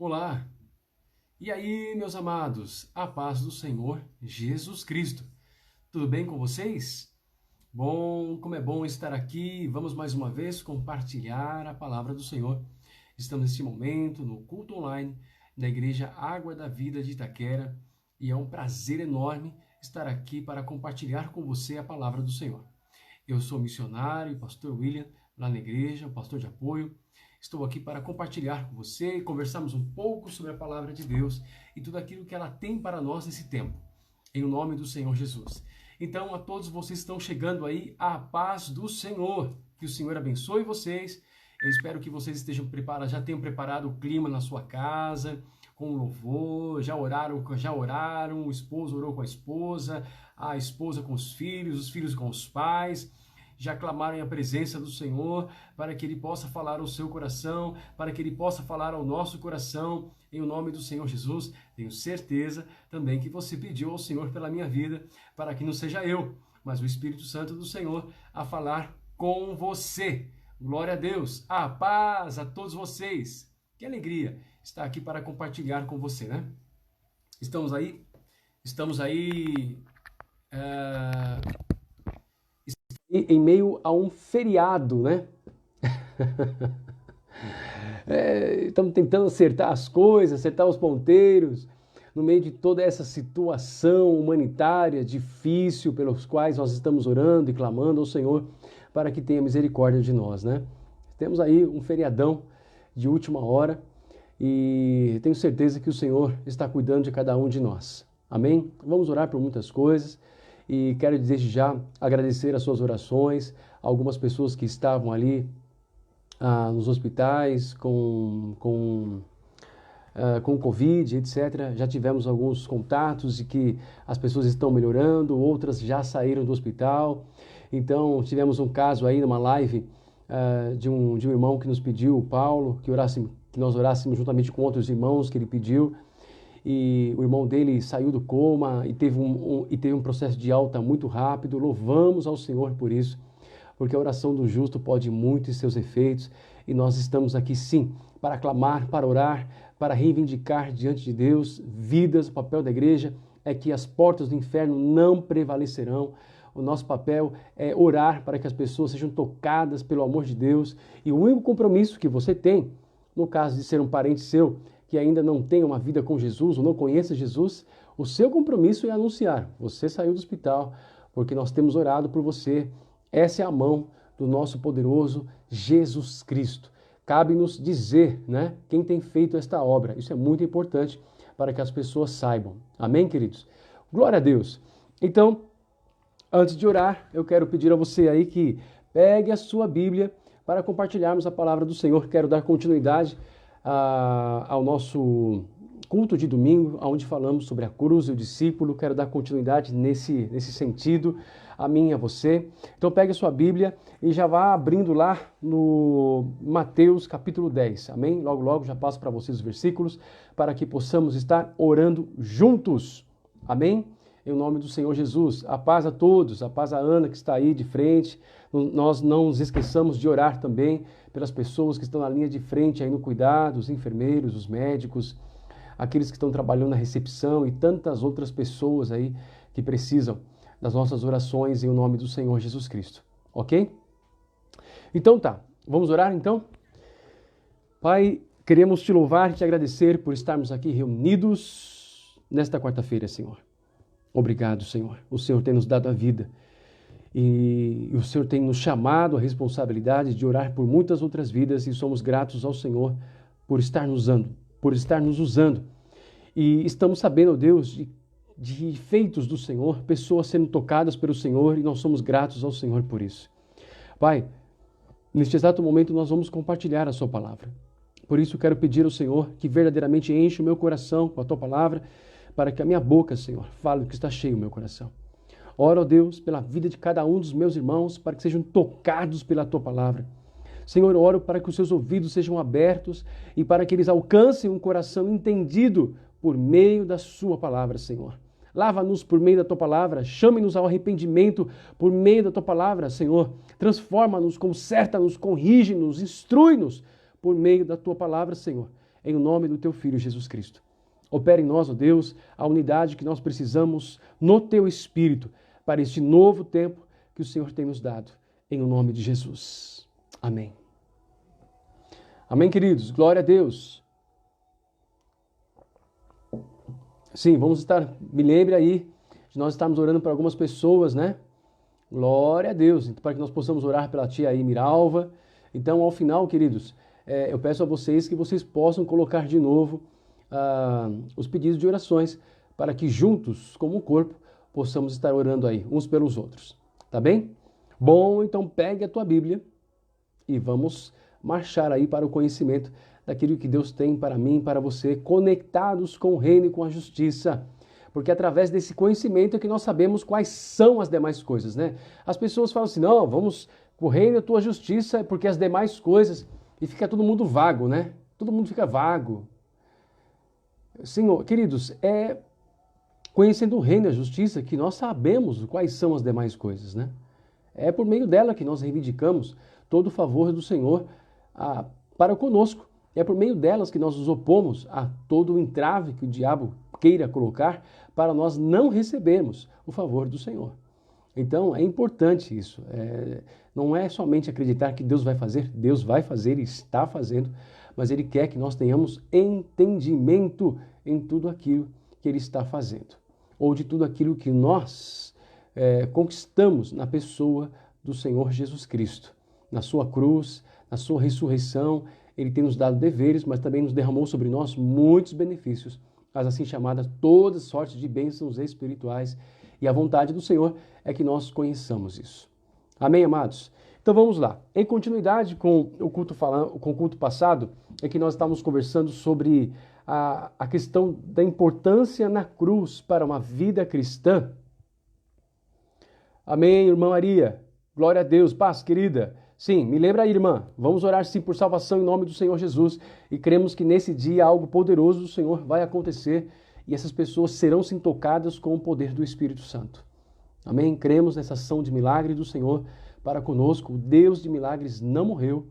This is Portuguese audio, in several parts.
Olá! E aí, meus amados, a paz do Senhor Jesus Cristo. Tudo bem com vocês? Bom, como é bom estar aqui. Vamos mais uma vez compartilhar a palavra do Senhor. Estamos neste momento no culto online da Igreja Água da Vida de Itaquera e é um prazer enorme estar aqui para compartilhar com você a palavra do Senhor. Eu sou missionário e pastor William, lá na igreja, pastor de apoio. Estou aqui para compartilhar com você e conversarmos um pouco sobre a palavra de Deus e tudo aquilo que ela tem para nós nesse tempo, em nome do Senhor Jesus. Então, a todos vocês que estão chegando aí, a paz do Senhor. Que o Senhor abençoe vocês. Eu espero que vocês estejam preparados, já tenham preparado o clima na sua casa, com louvor, já oraram, o esposo orou com a esposa com os filhos com os pais. Já clamaram a presença do Senhor para que Ele possa falar ao seu coração, para que Ele possa falar ao nosso coração, em nome do Senhor Jesus. Tenho certeza também que você pediu ao Senhor pela minha vida, para que não seja eu, mas o Espírito Santo do Senhor a falar com você. Glória a Deus, a paz a todos vocês. Que alegria estar aqui para compartilhar com você, né? Estamos aí em meio a um feriado, né? Estamos tentando acertar as coisas, acertar os ponteiros, no meio de toda essa situação humanitária difícil pelos quais nós estamos orando e clamando ao Senhor para que tenha misericórdia de nós, né? Temos aí um feriadão de última hora e tenho certeza que o Senhor está cuidando de cada um de nós. Amém? Vamos orar por muitas coisas. E quero desde já agradecer as suas orações, algumas pessoas que estavam ali nos hospitais com Covid, etc. Já tivemos alguns contatos e que as pessoas estão melhorando, outras já saíram do hospital. Então tivemos um caso aí numa live de um irmão que nos pediu, o Paulo, que nós orássemos juntamente com outros irmãos que ele pediu. E o irmão dele saiu do coma e teve um processo de alta muito rápido. Louvamos ao Senhor por isso, porque a oração do justo pode muito em seus efeitos, e nós estamos aqui sim, para clamar, para orar, para reivindicar diante de Deus vidas. O papel da igreja é que as portas do inferno não prevalecerão. O nosso papel é orar para que as pessoas sejam tocadas pelo amor de Deus, e o único compromisso que você tem, no caso de ser um parente seu, que ainda não tem uma vida com Jesus ou não conhece Jesus, o seu compromisso é anunciar: você saiu do hospital porque nós temos orado por você. Essa é a mão do nosso poderoso Jesus Cristo. Cabe-nos dizer, né, quem tem feito esta obra. Isso é muito importante para que as pessoas saibam. Amém, queridos? Glória a Deus. Então, antes de orar, eu quero pedir a você aí que pegue a sua Bíblia para compartilharmos a palavra do Senhor. Quero dar continuidade ao nosso culto de domingo, onde falamos sobre a cruz e o discípulo. Quero dar continuidade nesse sentido, a mim e a você. Então pegue a sua Bíblia e já vá abrindo lá no Mateus capítulo 10, amém? Logo, logo já passo para vocês os versículos, para que possamos estar orando juntos, amém? Em nome do Senhor Jesus. A paz a todos, a paz a Ana que está aí de frente. Nós não nos esqueçamos de orar também pelas pessoas que estão na linha de frente aí no cuidado, os enfermeiros, os médicos, aqueles que estão trabalhando na recepção e tantas outras pessoas aí que precisam das nossas orações em nome do Senhor Jesus Cristo. Ok? Então tá, vamos orar então? Pai, queremos te louvar e te agradecer por estarmos aqui reunidos nesta quarta-feira, Senhor. Obrigado, Senhor. O Senhor tem nos dado a vida e o Senhor tem nos chamado a responsabilidade de orar por muitas outras vidas, e somos gratos ao Senhor por estar nos usando. E estamos sabendo, ó Deus, de feitos do Senhor, pessoas sendo tocadas pelo Senhor, e nós somos gratos ao Senhor por isso. Pai, neste exato momento nós vamos compartilhar a sua palavra. Por isso quero pedir ao Senhor que verdadeiramente enche o meu coração com a tua palavra, para que a minha boca, Senhor, fale do que está cheio o meu coração. Oro, ó Deus, pela vida de cada um dos meus irmãos, para que sejam tocados pela tua palavra. Senhor, oro para que os seus ouvidos sejam abertos e para que eles alcancem um coração entendido por meio da sua palavra, Senhor. Lava-nos por meio da tua palavra, chame-nos ao arrependimento por meio da tua palavra, Senhor. Transforma-nos, conserta-nos, corrige-nos, instrui-nos por meio da tua palavra, Senhor. em nome do teu Filho Jesus Cristo. Opera em nós, ó Deus, a unidade que nós precisamos no teu Espírito para este novo tempo que o Senhor tem nos dado, em nome de Jesus. Amém. Amém, queridos. Glória a Deus. Sim, vamos estar, me lembre aí, de nós estarmos orando para algumas pessoas, né? Glória a Deus, para que nós possamos orar pela tia aí, Miralva. Então, ao final, queridos, eu peço a vocês que vocês possam colocar de novo os pedidos de orações, para que juntos, como um corpo, possamos estar orando aí, uns pelos outros. Tá bem? Bom, então pegue a tua Bíblia e vamos marchar aí para o conhecimento daquilo que Deus tem para mim e para você, conectados com o reino e com a justiça. Porque através desse conhecimento é que nós sabemos quais são as demais coisas, né? As pessoas falam assim, não, vamos com o reino e a tua justiça, porque as demais coisas... E fica todo mundo vago, né? Todo mundo fica vago. Senhor, queridos, é conhecendo o reino e a justiça que nós sabemos quais são as demais coisas, né? É por meio dela que nós reivindicamos todo o favor do Senhor para conosco. É por meio delas que nós nos opomos a todo o entrave que o diabo queira colocar para nós não recebermos o favor do Senhor. Então, é importante isso. Não é somente acreditar que Deus vai fazer e está fazendo, mas Ele quer que nós tenhamos entendimento em tudo aquilo que Ele está fazendo, ou de tudo aquilo que nós conquistamos na pessoa do Senhor Jesus Cristo. Na sua cruz, na sua ressurreição, Ele tem nos dado deveres, mas também nos derramou sobre nós muitos benefícios, as assim chamadas todas sortes de bênçãos espirituais, e a vontade do Senhor é que nós conheçamos isso. Amém, amados? Então vamos lá. Em continuidade com o culto passado, é que nós estávamos conversando sobre a questão da importância na cruz para uma vida cristã. Amém, irmã Maria? Glória a Deus. Paz, querida. Sim, me lembra aí, irmã. Vamos orar sim por salvação em nome do Senhor Jesus e cremos que nesse dia algo poderoso do Senhor vai acontecer e essas pessoas serão sim tocadas com o poder do Espírito Santo. Amém? Cremos nessa ação de milagre do Senhor para conosco. O Deus de milagres não morreu.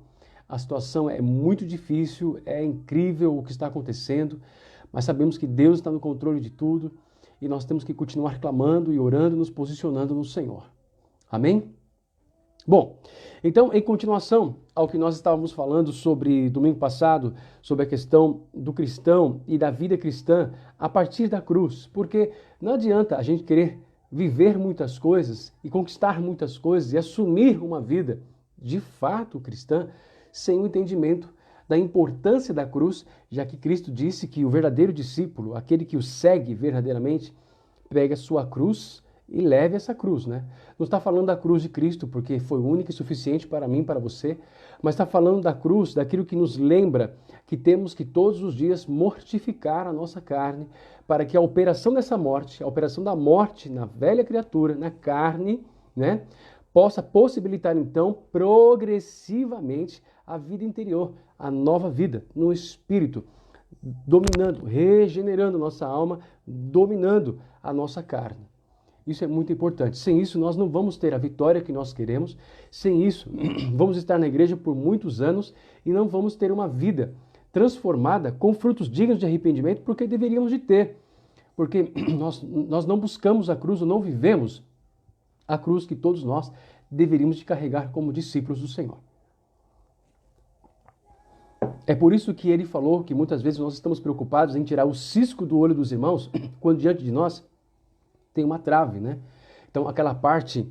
A situação é muito difícil, é incrível o que está acontecendo, mas sabemos que Deus está no controle de tudo e nós temos que continuar clamando e orando, nos posicionando no Senhor. Amém? Bom, então, em continuação ao que nós estávamos falando sobre domingo passado, sobre a questão do cristão e da vida cristã a partir da cruz, porque não adianta a gente querer viver muitas coisas e conquistar muitas coisas e assumir uma vida de fato cristã sem o entendimento da importância da cruz, já que Cristo disse que o verdadeiro discípulo, aquele que o segue verdadeiramente, pega a sua cruz e leve essa cruz, né? Não está falando da cruz de Cristo, porque foi única e suficiente para mim, para você, mas está falando da cruz, daquilo que nos lembra que temos que todos os dias mortificar a nossa carne, para que a operação dessa morte, a operação da morte na velha criatura, na carne, né, possa possibilitar então progressivamente a vida interior, a nova vida no Espírito, dominando, regenerando nossa alma, dominando a nossa carne. Isso é muito importante. Sem isso, nós não vamos ter a vitória que nós queremos. Sem isso, vamos estar na igreja por muitos anos e não vamos ter uma vida transformada com frutos dignos de arrependimento, porque deveríamos de ter. Porque nós não buscamos a cruz ou não vivemos a cruz que todos nós deveríamos de carregar como discípulos do Senhor. É por isso que ele falou que muitas vezes nós estamos preocupados em tirar o cisco do olho dos irmãos, quando diante de nós tem uma trave, né? Então aquela parte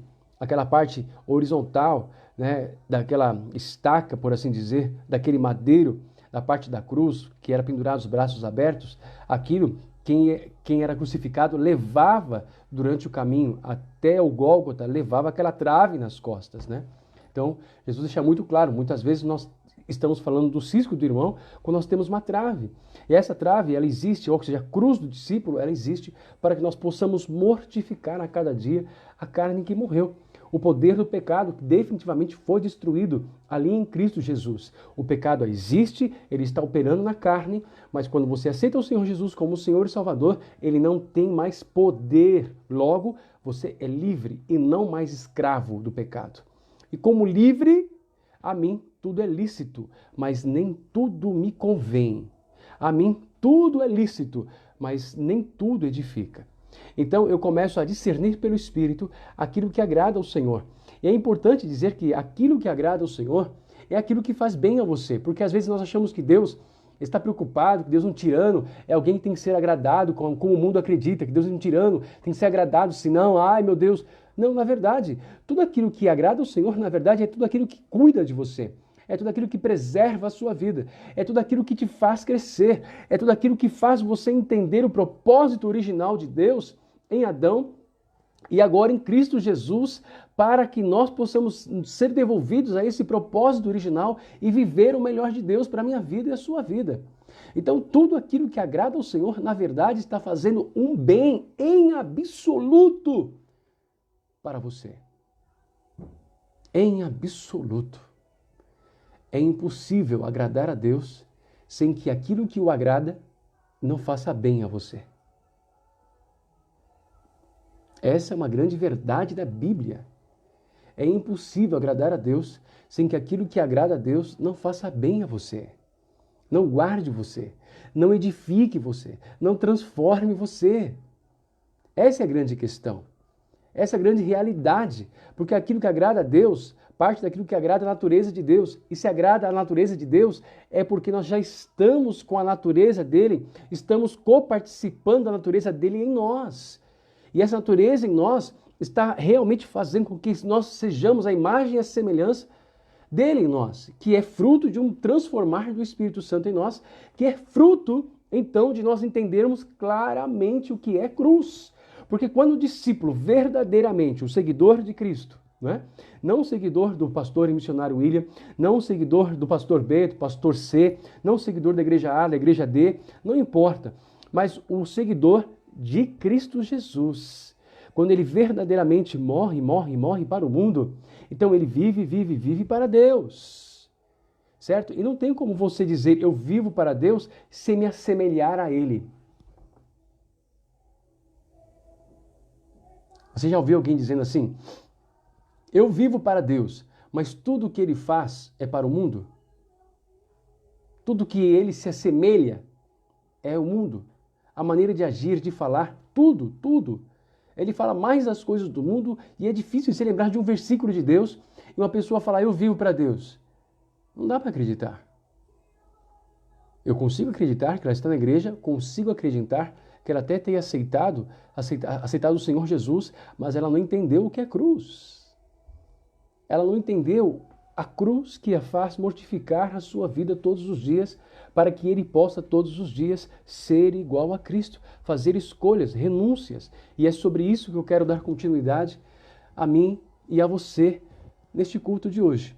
horizontal, né, daquela estaca, por assim dizer, daquele madeiro, da parte da cruz, que era pendurado os braços abertos, aquilo, quem era crucificado levava durante o caminho até o Gólgota, levava aquela trave nas costas, né? Então Jesus deixa muito claro, muitas vezes nós estamos falando do cisco do irmão quando nós temos uma trave. E essa trave, ela existe, ou seja, a cruz do discípulo, ela existe para que nós possamos mortificar a cada dia a carne que morreu. O poder do pecado que definitivamente foi destruído ali em Cristo Jesus. O pecado existe, ele está operando na carne, mas quando você aceita o Senhor Jesus como Senhor e Salvador, ele não tem mais poder. Logo, você é livre e não mais escravo do pecado. E como livre, a mim tudo é lícito, mas nem tudo me convém. A mim tudo é lícito, mas nem tudo edifica. Então eu começo a discernir pelo Espírito aquilo que agrada ao Senhor. E é importante dizer que aquilo que agrada ao Senhor é aquilo que faz bem a você, porque às vezes nós achamos que Deus está preocupado, que Deus é um tirano, é alguém que tem que ser agradado, como o mundo acredita, que Deus é um tirano, tem que ser agradado, senão, ai meu Deus. Não, na verdade, tudo aquilo que agrada ao Senhor, na verdade, é tudo aquilo que cuida de você. É tudo aquilo que preserva a sua vida. É tudo aquilo que te faz crescer. É tudo aquilo que faz você entender o propósito original de Deus em Adão e agora em Cristo Jesus, para que nós possamos ser devolvidos a esse propósito original e viver o melhor de Deus para a minha vida e a sua vida. Então, tudo aquilo que agrada ao Senhor, na verdade, está fazendo um bem em absoluto para você. Em absoluto. É impossível agradar a Deus sem que aquilo que o agrada não faça bem a você. Essa é uma grande verdade da Bíblia. É impossível agradar a Deus sem que aquilo que agrada a Deus não faça bem a você. Não guarde você, não edifique você, não transforme você. Essa é a grande questão. Essa é a grande realidade. Porque aquilo que agrada a Deus parte daquilo que agrada a natureza de Deus. E se agrada a natureza de Deus, é porque nós já estamos com a natureza dele, estamos coparticipando da natureza dele em nós. E essa natureza em nós está realmente fazendo com que nós sejamos a imagem e a semelhança dele em nós, que é fruto de um transformar do Espírito Santo em nós, que é fruto, então, de nós entendermos claramente o que é cruz. Porque quando o discípulo verdadeiramente, o seguidor de Cristo, não o seguidor do pastor e missionário William, não o seguidor do pastor B, do pastor C, não o seguidor da igreja A, da igreja D, não importa, mas o seguidor de Cristo Jesus. Quando ele verdadeiramente morre para o mundo, então ele vive para Deus. Certo? E não tem como você dizer eu vivo para Deus sem me assemelhar a Ele. Você já ouviu alguém dizendo assim? Eu vivo para Deus, mas tudo o que Ele faz é para o mundo? Tudo que Ele se assemelha é o mundo? A maneira de agir, de falar, tudo. Ele fala mais das coisas do mundo e é difícil se lembrar de um versículo de Deus e uma pessoa falar, eu vivo para Deus. Não dá para acreditar. Eu consigo acreditar que ela está na igreja, consigo acreditar que ela até tenha aceitado o Senhor Jesus, mas ela não entendeu o que é cruz. Ela não entendeu a cruz que a faz mortificar a sua vida todos os dias, para que ele possa todos os dias ser igual a Cristo, fazer escolhas, renúncias. E é sobre isso que eu quero dar continuidade a mim e a você neste culto de hoje.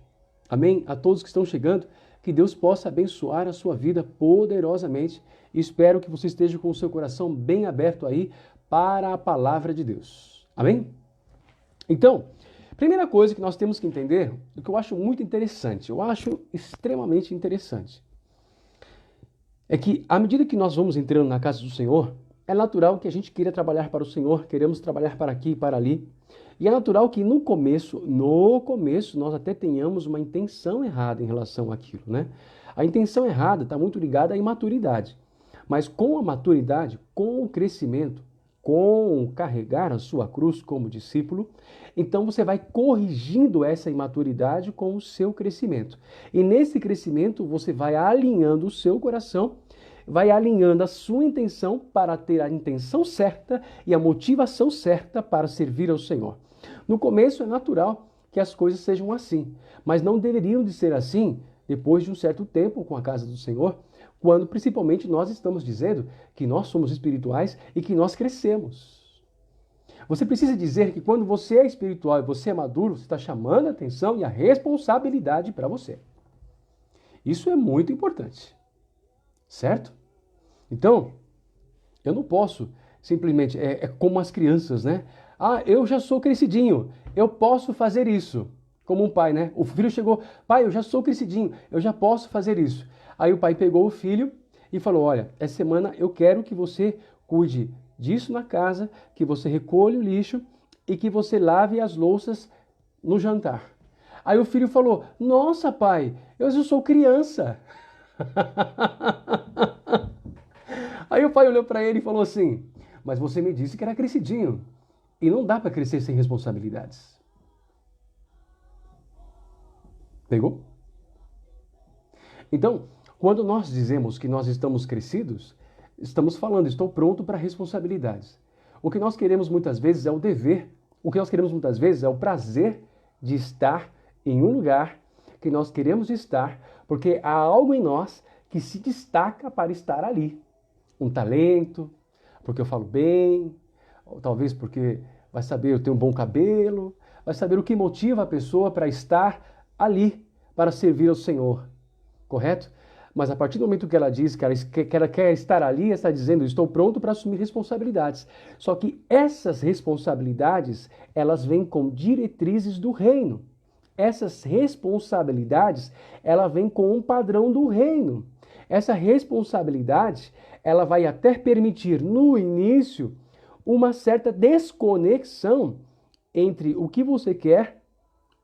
Amém? A todos que estão chegando, que Deus possa abençoar a sua vida poderosamente. E espero que você esteja com o seu coração bem aberto aí para a palavra de Deus. Amém? Então, primeira coisa que nós temos que entender, o que eu acho muito interessante, eu acho extremamente interessante, é que à medida que nós vamos entrando na casa do Senhor, é natural que a gente queira trabalhar para o Senhor, queremos trabalhar para aqui e para ali. E é natural que no começo, nós até tenhamos uma intenção errada em relação àquilo, né? A intenção errada está muito ligada à imaturidade. Mas com a maturidade, com o crescimento, com carregar a sua cruz como discípulo, então você vai corrigindo essa imaturidade com o seu crescimento. E nesse crescimento você vai alinhando o seu coração, vai alinhando a sua intenção para ter a intenção certa e a motivação certa para servir ao Senhor. No começo é natural que as coisas sejam assim, mas não deveriam de ser assim depois de um certo tempo com a casa do Senhor, quando principalmente nós estamos dizendo que nós somos espirituais e que nós crescemos. Você precisa dizer que quando você é espiritual e você é maduro, você está chamando a atenção e a responsabilidade para você. Isso é muito importante, certo? Então, eu não posso simplesmente, é como as crianças, né? Ah, eu já sou crescidinho, eu posso fazer isso. Como um pai, né? O filho chegou, pai, eu já sou crescidinho, eu já posso fazer isso. Aí o pai pegou o filho e falou, olha, essa semana eu quero que você cuide disso na casa, que você recolha o lixo e que você lave as louças no jantar. Aí o filho falou, nossa pai, eu já sou criança. o pai olhou para ele e falou assim: mas você me disse que era crescidinho. E não dá para crescer sem responsabilidades. Pegou? Então, quando nós dizemos que nós estamos crescidos, estamos falando, estou pronto para responsabilidades. O que nós queremos muitas vezes é o dever, o que nós queremos muitas vezes é o prazer de estar em um lugar que nós queremos estar, porque há algo em nós que se destaca para estar ali. Um talento, porque eu falo bem, ou talvez porque vai saber eu tenho um bom cabelo, vai saber o que motiva a pessoa para estar ali, para servir ao Senhor. Correto? Mas a partir do momento que ela diz que ela quer estar ali, ela está dizendo, estou pronto para assumir responsabilidades. Só que essas responsabilidades, elas vêm com diretrizes do reino. Essas responsabilidades, ela vem com um padrão do reino. Essa responsabilidade, ela vai até permitir, no início, uma certa desconexão entre o que você quer,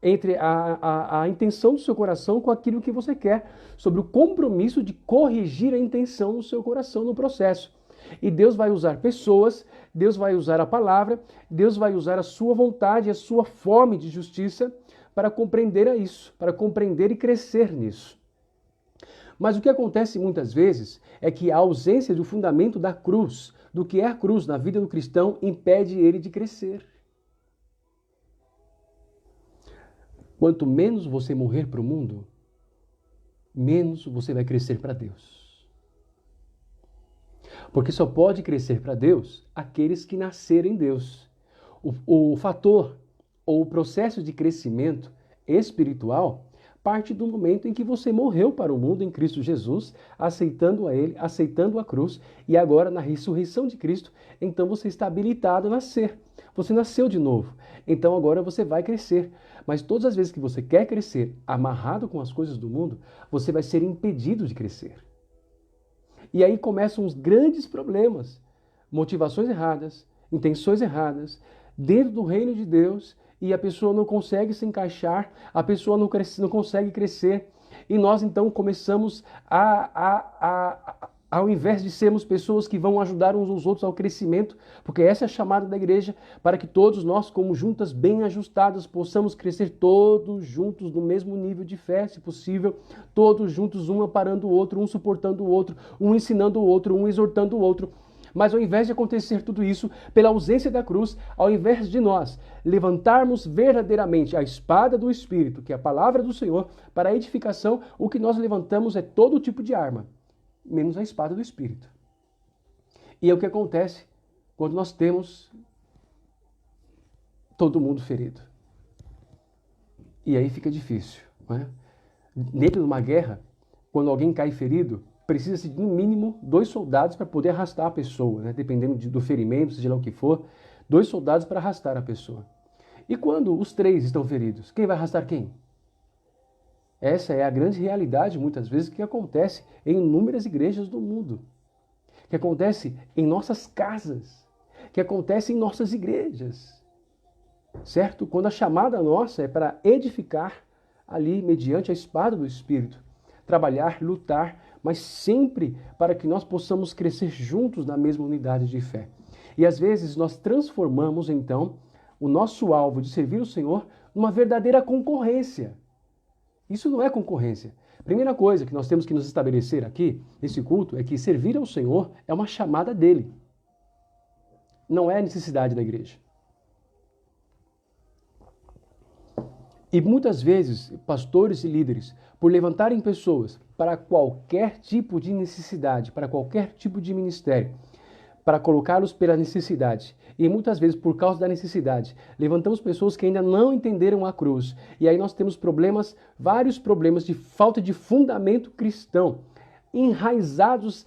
entre a intenção do seu coração com aquilo que você quer, sobre o compromisso de corrigir a intenção do seu coração no processo. E Deus vai usar pessoas, Deus vai usar a palavra, Deus vai usar a sua vontade, a sua fome de justiça para compreender isso, para compreender e crescer nisso. Mas o que acontece muitas vezes é que a ausência do fundamento da cruz, do que é a cruz na vida do cristão, impede ele de crescer. Quanto menos você morrer para o mundo, menos você vai crescer para Deus. Porque só pode crescer para Deus aqueles que nascerem em Deus. O fator ou o processo de crescimento espiritual parte do momento em que você morreu para o mundo em Cristo Jesus, aceitando a Ele, aceitando a cruz, e agora na ressurreição de Cristo, então você está habilitado a nascer. Você nasceu de novo, então agora você vai crescer. Mas todas as vezes que você quer crescer amarrado com as coisas do mundo, você vai ser impedido de crescer. E aí começam os grandes problemas, motivações erradas, intenções erradas, dentro do reino de Deus, e a pessoa não consegue se encaixar, a pessoa não consegue crescer. E nós então começamos ao invés de sermos pessoas que vão ajudar uns aos outros ao crescimento, porque essa é a chamada da igreja, para que todos nós, como juntas bem ajustadas, possamos crescer todos juntos no mesmo nível de fé, se possível, todos juntos, um amparando o outro, um suportando o outro, um ensinando o outro, um exortando o outro. Mas ao invés de acontecer tudo isso, pela ausência da cruz, ao invés de nós levantarmos verdadeiramente a espada do Espírito, que é a palavra do Senhor, para a edificação, o que nós levantamos é todo tipo de arma, menos a espada do Espírito. E é o que acontece quando nós temos todo mundo ferido. E aí fica difícil, não é? Dentro de uma guerra, quando alguém cai ferido, precisa-se de no mínimo 2 soldados para poder arrastar a pessoa, né? Dependendo do ferimento, seja lá o que for, 2 soldados para arrastar a pessoa. E quando os 3 estão feridos, quem vai arrastar quem? Essa é a grande realidade, muitas vezes, que acontece em inúmeras igrejas do mundo, que acontece em nossas casas, que acontece em nossas igrejas, certo? Quando a chamada nossa é para edificar ali, mediante a espada do Espírito, trabalhar, lutar, mas sempre para que nós possamos crescer juntos na mesma unidade de fé. E às vezes nós transformamos então o nosso alvo de servir o Senhor numa verdadeira concorrência. Isso não é concorrência. Primeira coisa que nós temos que nos estabelecer aqui, nesse culto, é que servir ao Senhor é uma chamada dele. Não é necessidade da igreja. E muitas vezes, pastores e líderes, por levantarem pessoas para qualquer tipo de necessidade, para qualquer tipo de ministério, para colocá-los pela necessidade, e muitas vezes por causa da necessidade, levantamos pessoas que ainda não entenderam a cruz, e aí nós temos problemas, vários problemas de falta de fundamento cristão, enraizados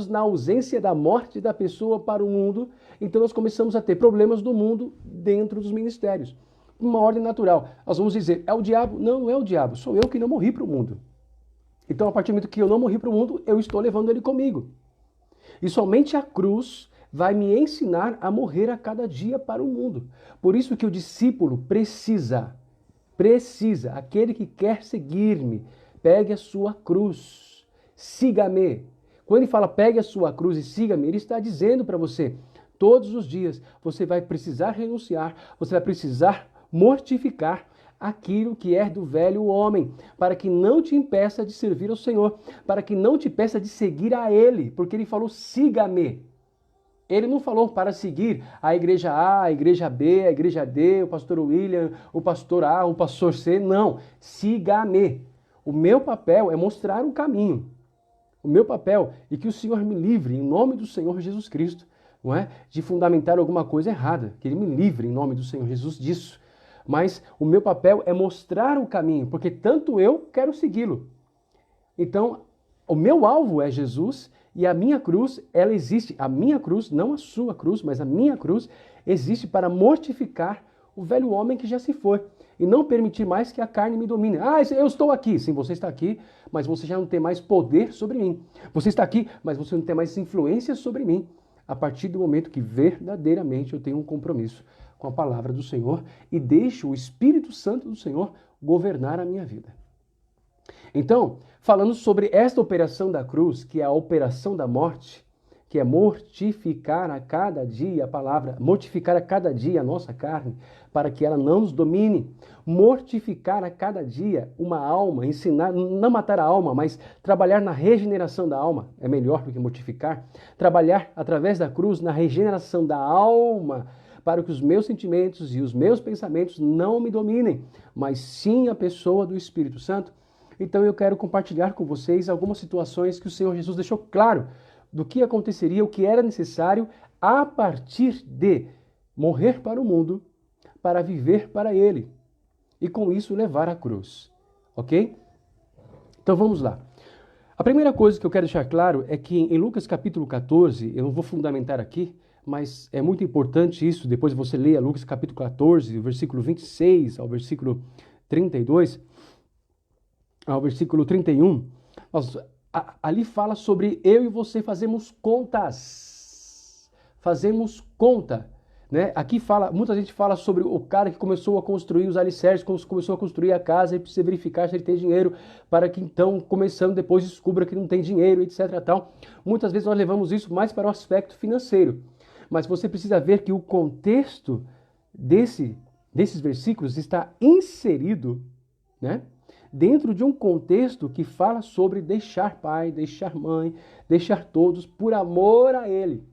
na ausência da morte da pessoa para o mundo, então nós começamos a ter problemas do mundo dentro dos ministérios. Uma ordem natural. Nós vamos dizer, é o diabo? Não, não é o diabo, sou eu que não morri para o mundo. Então, a partir do momento que eu não morri para o mundo, eu estou levando ele comigo. E somente a cruz vai me ensinar a morrer a cada dia para o mundo. Por isso que o discípulo precisa, aquele que quer seguir-me, pegue a sua cruz, siga-me. Quando ele fala pegue a sua cruz e siga-me, ele está dizendo para você, todos os dias você vai precisar renunciar, você vai precisar mortificar aquilo que é do velho homem, para que não te impeça de servir ao Senhor, para que não te impeça de seguir a Ele, porque Ele falou, siga-me. Ele não falou para seguir a igreja A, a igreja B, a igreja D, o pastor William, o pastor A, o pastor C, não. Siga-me. O meu papel é mostrar o caminho. O meu papel é que o Senhor me livre, em nome do Senhor Jesus Cristo, não é? De fundamentar alguma coisa errada, que Ele me livre, em nome do Senhor Jesus, disso. Mas o meu papel é mostrar o caminho, porque tanto eu quero segui-lo. Então, o meu alvo é Jesus e a minha cruz, ela existe. A minha cruz, não a sua cruz, mas a minha cruz, existe para mortificar o velho homem que já se foi. E não permitir mais que a carne me domine. Ah, eu estou aqui. Sim, você está aqui, mas você já não tem mais poder sobre mim. Você está aqui, mas você não tem mais influência sobre mim. A partir do momento que verdadeiramente eu tenho um compromisso com a palavra do Senhor e deixo o Espírito Santo do Senhor governar a minha vida. Então, falando sobre esta operação da cruz, que é a operação da morte, que é mortificar a cada dia a palavra, mortificar a cada dia a nossa carne, para que ela não nos domine, mortificar a cada dia uma alma, ensinar, não matar a alma, mas trabalhar na regeneração da alma, é melhor do que mortificar, trabalhar através da cruz na regeneração da alma, para que os meus sentimentos e os meus pensamentos não me dominem, mas sim a pessoa do Espírito Santo. Então eu quero compartilhar com vocês algumas situações que o Senhor Jesus deixou claro do que aconteceria, o que era necessário a partir de morrer para o mundo, para viver para Ele. E com isso levar a cruz. Ok? Então vamos lá. A primeira coisa que eu quero deixar claro é que em Lucas capítulo 14, eu não vou fundamentar aqui, mas é muito importante isso, depois você leia Lucas capítulo 14, versículo 26 ao versículo 32, ao versículo 31, ali fala sobre eu e você fazemos contas. Fazemos conta. Né? Aqui fala, muita gente fala sobre o cara que começou a construir os alicerces, começou a construir a casa e precisa verificar se ele tem dinheiro, para que então, começando depois, descubra que não tem dinheiro, etc. Tal. Muitas vezes nós levamos isso mais para o aspecto financeiro. Mas você precisa ver que o contexto desses versículos está inserido, né, dentro de um contexto que fala sobre deixar pai, deixar mãe, deixar todos por amor a Ele.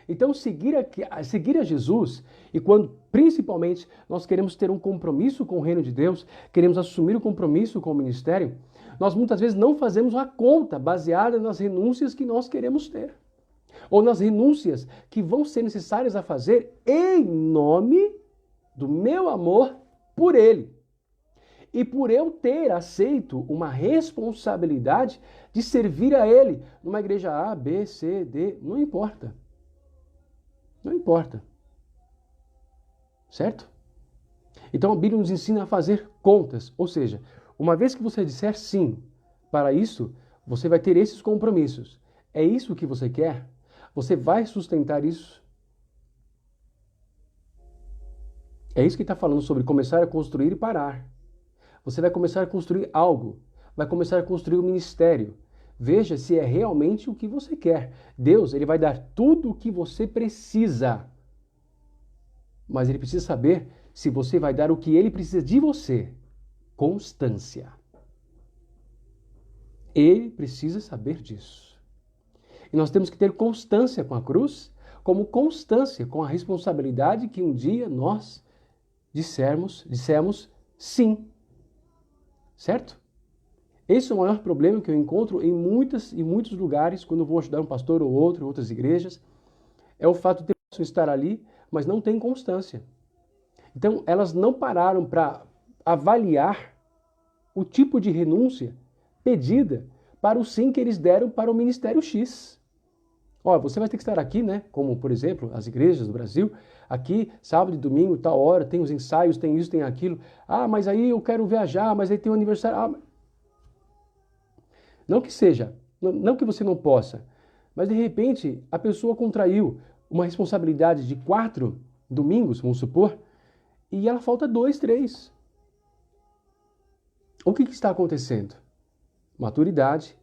Então, seguir a Jesus, e quando principalmente nós queremos ter um compromisso com o reino de Deus, queremos assumir o compromisso com o ministério, nós muitas vezes não fazemos a conta baseada nas renúncias que nós queremos ter, ou nas renúncias que vão ser necessárias a fazer em nome do meu amor por Ele. E por eu ter aceito uma responsabilidade de servir a Ele numa igreja A, B, C, D, não importa. Não importa. Certo? Então a Bíblia nos ensina a fazer contas. Ou seja, uma vez que você disser sim para isso, você vai ter esses compromissos. É isso que você quer? Você vai sustentar isso? É isso que está falando sobre começar a construir e parar. Você vai começar a construir algo, vai começar a construir um ministério. Veja se é realmente o que você quer. Deus, Ele vai dar tudo o que você precisa. Mas Ele precisa saber se você vai dar o que Ele precisa de você. Constância. Ele precisa saber disso. E nós temos que ter constância com a cruz, como constância com a responsabilidade que um dia nós dissemos sim. Certo? Esse é o maior problema que eu encontro em muitos lugares, quando eu vou ajudar um pastor ou outro, outras igrejas, é o fato de eu estar ali, mas não tem constância. Então, elas não pararam para avaliar o tipo de renúncia pedida para o sim que eles deram para o Ministério X. Ó, você vai ter que estar aqui, né? Como, por exemplo, as igrejas do Brasil, aqui, sábado e domingo, tal hora, tem os ensaios, tem isso, tem aquilo. Ah, mas aí eu quero viajar, mas aí tem o aniversário. Ah, não que seja, não que você não possa, mas de repente a pessoa contraiu uma responsabilidade de 4 domingos, vamos supor, e ela falta 2, 3. O que está acontecendo? Maturidade,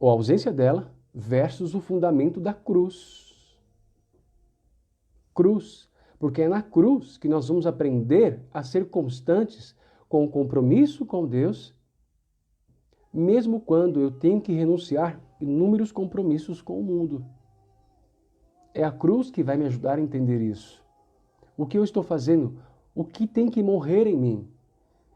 ou ausência dela, versus o fundamento da cruz. Cruz, porque é na cruz que nós vamos aprender a ser constantes com o compromisso com Deus, mesmo quando eu tenho que renunciar inúmeros compromissos com o mundo. É a cruz que vai me ajudar a entender isso. O que eu estou fazendo? O que tem que morrer em mim?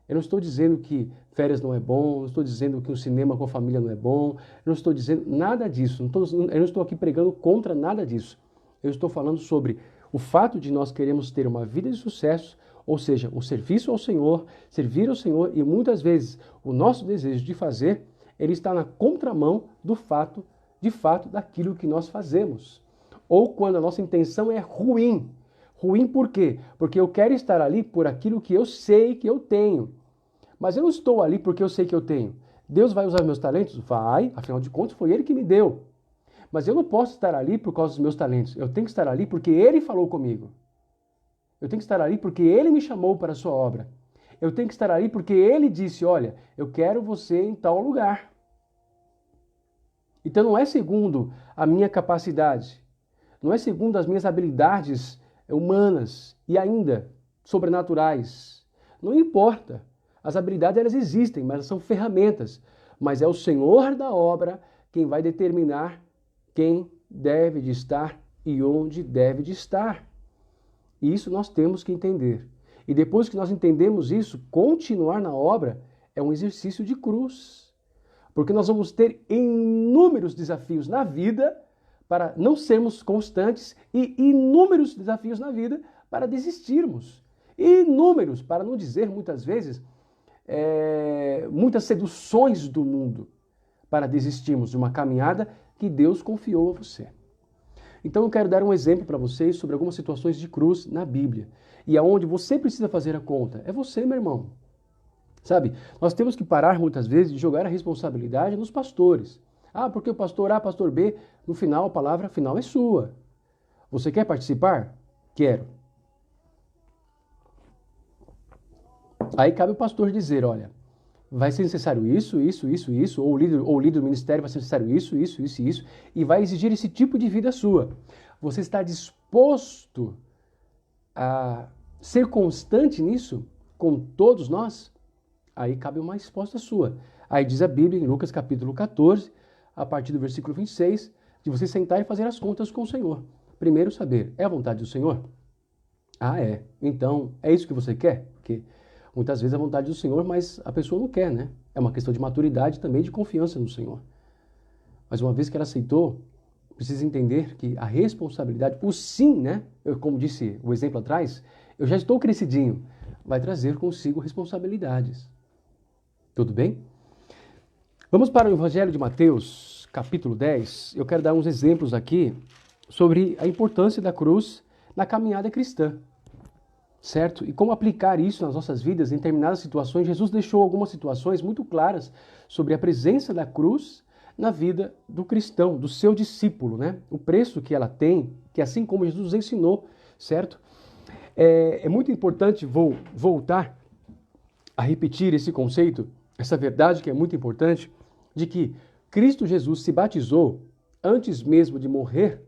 Eu não estou dizendo que férias não é bom, não estou dizendo que um cinema com a família não é bom, eu não estou dizendo nada disso, eu não estou aqui pregando contra nada disso. Eu estou falando sobre o fato de nós queremos ter uma vida de sucesso, ou seja, o serviço ao Senhor, servir ao Senhor, e muitas vezes o nosso desejo de fazer, ele está na contramão do fato, de fato, daquilo que nós fazemos. Ou quando a nossa intenção é ruim. Ruim por quê? Porque eu quero estar ali por aquilo que eu sei que eu tenho. Mas eu não estou ali porque eu sei que eu tenho. Deus vai usar meus talentos? Vai, afinal de contas foi Ele que me deu. Mas eu não posso estar ali por causa dos meus talentos. Eu tenho que estar ali porque Ele falou comigo. Eu tenho que estar ali porque Ele me chamou para a sua obra. Eu tenho que estar ali porque Ele disse, olha, eu quero você em tal lugar. Então não é segundo a minha capacidade, não é segundo as minhas habilidades humanas e ainda sobrenaturais. Não importa. As habilidades elas existem, mas elas são ferramentas. Mas é o Senhor da obra quem vai determinar quem deve de estar e onde deve de estar. E isso nós temos que entender. E depois que nós entendemos isso, continuar na obra é um exercício de cruz. Porque nós vamos ter inúmeros desafios na vida para não sermos constantes e inúmeros desafios na vida para desistirmos. Inúmeros, para não dizer muitas vezes, muitas seduções do mundo para desistirmos de uma caminhada que Deus confiou a você. Então eu quero dar um exemplo para vocês sobre algumas situações de cruz na Bíblia. E aonde você precisa fazer a conta é você, meu irmão. Sabe, nós temos que parar muitas vezes de jogar a responsabilidade nos pastores. Ah, porque o pastor A, pastor B, no final a palavra final é sua. Você quer participar? Quero. Aí cabe o pastor dizer, olha, vai ser necessário isso, ou o líder do ministério vai ser necessário isso, e vai exigir esse tipo de vida sua. Você está disposto a ser constante nisso com todos nós? Aí cabe uma resposta sua. Aí diz a Bíblia em Lucas capítulo 14, a partir do versículo 26, de você sentar e fazer as contas com o Senhor. Primeiro saber, é a vontade do Senhor? Ah, é. Então, é isso que você quer? Porque muitas vezes é a vontade do Senhor, mas a pessoa não quer, né? É uma questão de maturidade também, de confiança no Senhor. Mas uma vez que ela aceitou, precisa entender que a responsabilidade, o sim, né? Como disse o exemplo atrás, eu já estou crescidinho, vai trazer consigo responsabilidades. Tudo bem? Vamos para o Evangelho de Mateus, capítulo 10. Eu quero dar uns exemplos aqui sobre a importância da cruz na caminhada cristã, certo? E como aplicar isso nas nossas vidas em determinadas situações. Jesus deixou algumas situações muito claras sobre a presença da cruz na vida do cristão, do seu discípulo, né? O preço que ela tem, que assim como Jesus ensinou, certo? É muito importante, vou voltar a repetir esse conceito, essa verdade que é muito importante, de que Cristo Jesus se batizou antes mesmo de morrer,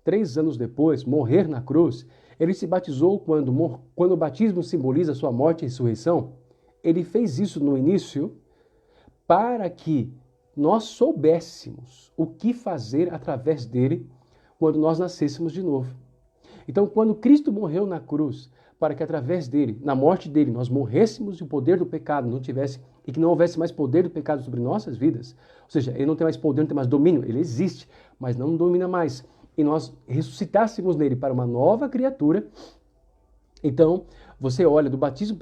3 anos depois, morrer na cruz. Ele se batizou quando o batismo simboliza sua morte e ressurreição. Ele fez isso no início para que nós soubéssemos o que fazer através dele quando nós nascêssemos de novo. Então, quando Cristo morreu na cruz, para que através dele, na morte dele, nós morrêssemos e o poder do pecado não tivesse, e que não houvesse mais poder do pecado sobre nossas vidas, ou seja, ele não tem mais poder, não tem mais domínio, ele existe, mas não domina mais, e nós ressuscitássemos nele para uma nova criatura, então você olha do batismo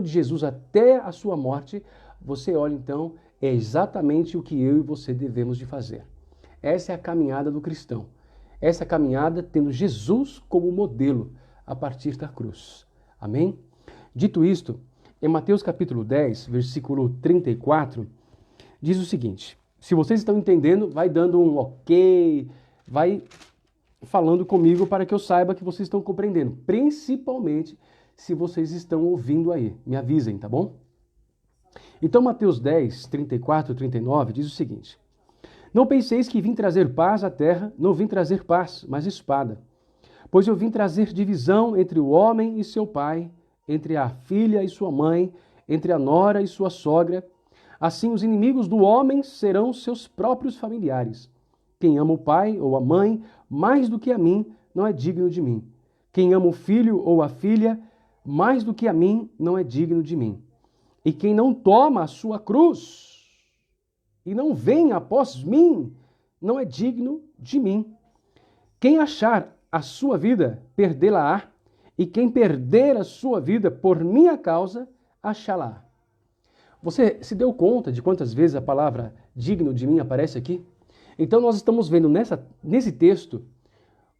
de Jesus até a sua morte, você olha então, é exatamente o que eu e você devemos de fazer. Essa é a caminhada do cristão. Essa caminhada tendo Jesus como modelo a partir da cruz. Amém? Dito isto, em Mateus capítulo 10, versículo 34, diz o seguinte: se vocês estão entendendo, vai dando um ok, vai falando comigo para que eu saiba que vocês estão compreendendo. Principalmente se vocês estão ouvindo aí. Me avisem, tá bom? Então, Mateus 10, 34 e 39 diz o seguinte: Não penseis que vim trazer paz à terra, não vim trazer paz, mas espada. Pois eu vim trazer divisão entre o homem e seu pai, entre a filha e sua mãe, entre a nora e sua sogra. Assim os inimigos do homem serão seus próprios familiares. Quem ama o pai ou a mãe mais do que a mim, não é digno de mim. Quem ama o filho ou a filha mais do que a mim, não é digno de mim. E quem não toma a sua cruz e não vem após mim, não é digno de mim. Quem achar a sua vida, perdê-la-á, e quem perder a sua vida por minha causa, achá-la-á. Você se deu conta de quantas vezes a palavra digno de mim aparece aqui? Então nós estamos vendo nesse texto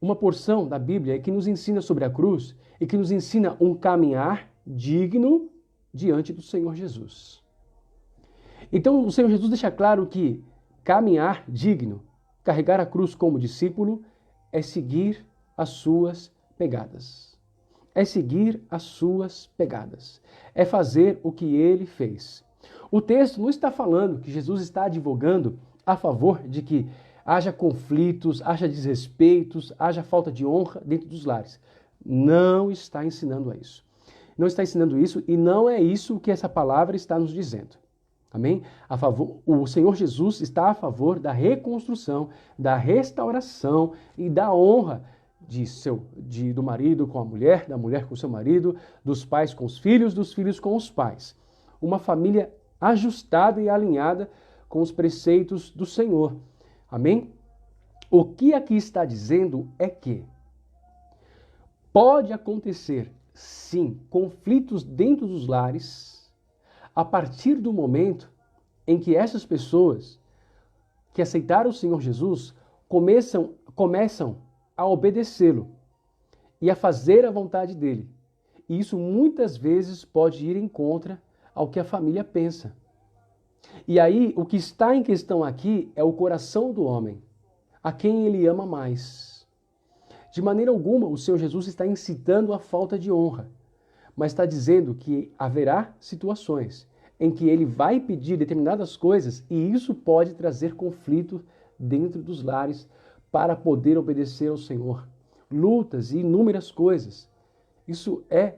uma porção da Bíblia que nos ensina sobre a cruz e que nos ensina um caminhar digno diante do Senhor Jesus. Então o Senhor Jesus deixa claro que caminhar digno, carregar a cruz como discípulo, é seguir as suas pegadas. É seguir as suas pegadas. É fazer o que ele fez. O texto não está falando que Jesus está advogando a favor de que haja conflitos, haja desrespeitos, haja falta de honra dentro dos lares. Não está ensinando a isso. Não está ensinando isso e não é isso que essa palavra está nos dizendo. Amém? O Senhor Jesus está a favor da reconstrução, da restauração e da honra do marido com a mulher, da mulher com o seu marido, dos pais com os filhos, dos filhos com os pais. Uma família ajustada e alinhada com os preceitos do Senhor. Amém? O que aqui está dizendo é que pode acontecer, sim, conflitos dentro dos lares a partir do momento em que essas pessoas que aceitaram o Senhor Jesus começam a obedecê-lo e a fazer a vontade dele. E isso muitas vezes pode ir em contra ao que a família pensa. E aí, o que está em questão aqui é o coração do homem, a quem ele ama mais. De maneira alguma, o Senhor Jesus está incitando a falta de honra, mas está dizendo que haverá situações em que ele vai pedir determinadas coisas e isso pode trazer conflito dentro dos lares para poder obedecer ao Senhor. Lutas e inúmeras coisas. Isso é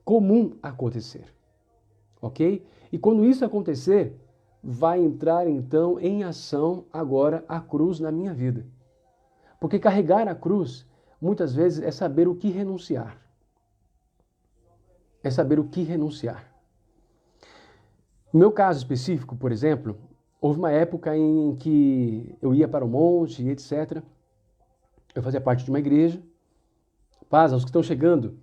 comum acontecer. Ok? E quando isso acontecer, vai entrar então em ação agora a cruz na minha vida. Porque carregar a cruz, muitas vezes, é saber o que renunciar. É saber o que renunciar. No meu caso específico, por exemplo, houve uma época em que eu ia para o monte, etc. Eu fazia parte de uma igreja. Paz aos que estão chegando.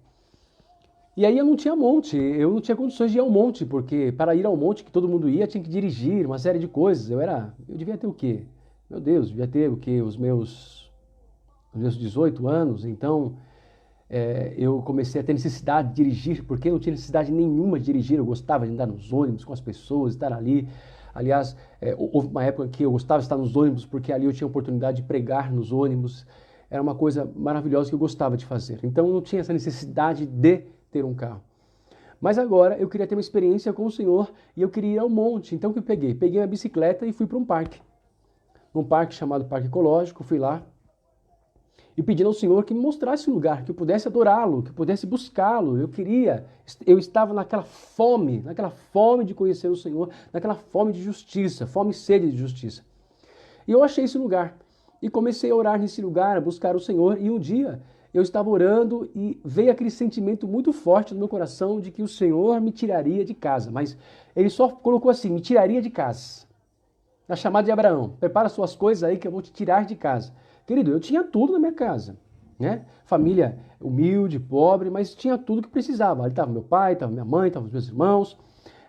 E aí eu não tinha monte, eu não tinha condições de ir ao monte, porque para ir ao monte que todo mundo ia, tinha que dirigir, uma série de coisas. Eu devia ter o quê? Meu Deus, devia ter o quê? Os meus 18 anos, então eu comecei a ter necessidade de dirigir, porque eu não tinha necessidade nenhuma de dirigir, eu gostava de andar nos ônibus com as pessoas, estar ali. Aliás, houve uma época que eu gostava de estar nos ônibus, porque ali eu tinha a oportunidade de pregar nos ônibus, era uma coisa maravilhosa que eu gostava de fazer. Então eu não tinha essa necessidade de ter um carro. Mas agora eu queria ter uma experiência com o Senhor e eu queria ir ao monte. Então o que eu peguei? Peguei a bicicleta e fui para um parque. Um parque chamado Parque Ecológico, fui lá e pedindo ao Senhor que me mostrasse um lugar, que eu pudesse adorá-lo, que eu pudesse buscá-lo. Eu estava naquela fome de conhecer o Senhor, naquela fome de justiça, fome e sede de justiça. E eu achei esse lugar e comecei a orar nesse lugar, a buscar o Senhor. E um dia eu estava orando e veio aquele sentimento muito forte no meu coração de que o Senhor me tiraria de casa. Mas ele só colocou assim, me tiraria de casa. Na chamada de Abraão, prepara suas coisas aí que eu vou te tirar de casa. Querido, eu tinha tudo na minha casa, né? Família humilde, pobre, mas tinha tudo que precisava. Ali estava meu pai, estava minha mãe, estavam os meus irmãos.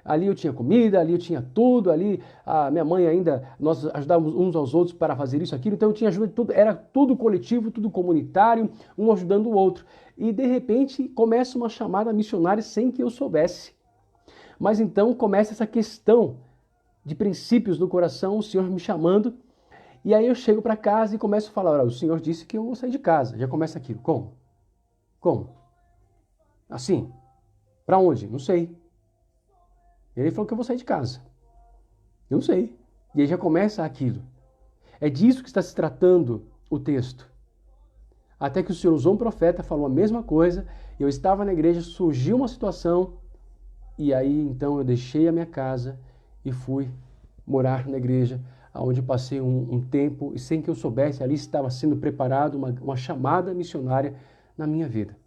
Ali eu tinha comida, ali eu tinha tudo, ali a minha mãe ainda, nós ajudávamos uns aos outros para fazer isso, aquilo, então eu tinha ajuda, tudo, era tudo coletivo, tudo comunitário, um ajudando o outro. E de repente começa uma chamada missionária sem que eu soubesse. Mas então começa essa questão de princípios no coração, o Senhor me chamando, e aí eu chego para casa e começo a falar, olha, o Senhor disse que eu vou sair de casa. Já começa aquilo. Como? Como? Assim? Para onde? Não sei. Ele falou que eu vou sair de casa. Eu não sei. E aí já começa aquilo. É disso que está se tratando o texto. Até que o Senhor usou um profeta, falou a mesma coisa, eu estava na igreja, surgiu uma situação, e aí então eu deixei a minha casa e fui morar na igreja, onde passei um tempo, e sem que eu soubesse, ali estava sendo preparado uma chamada missionária na minha vida.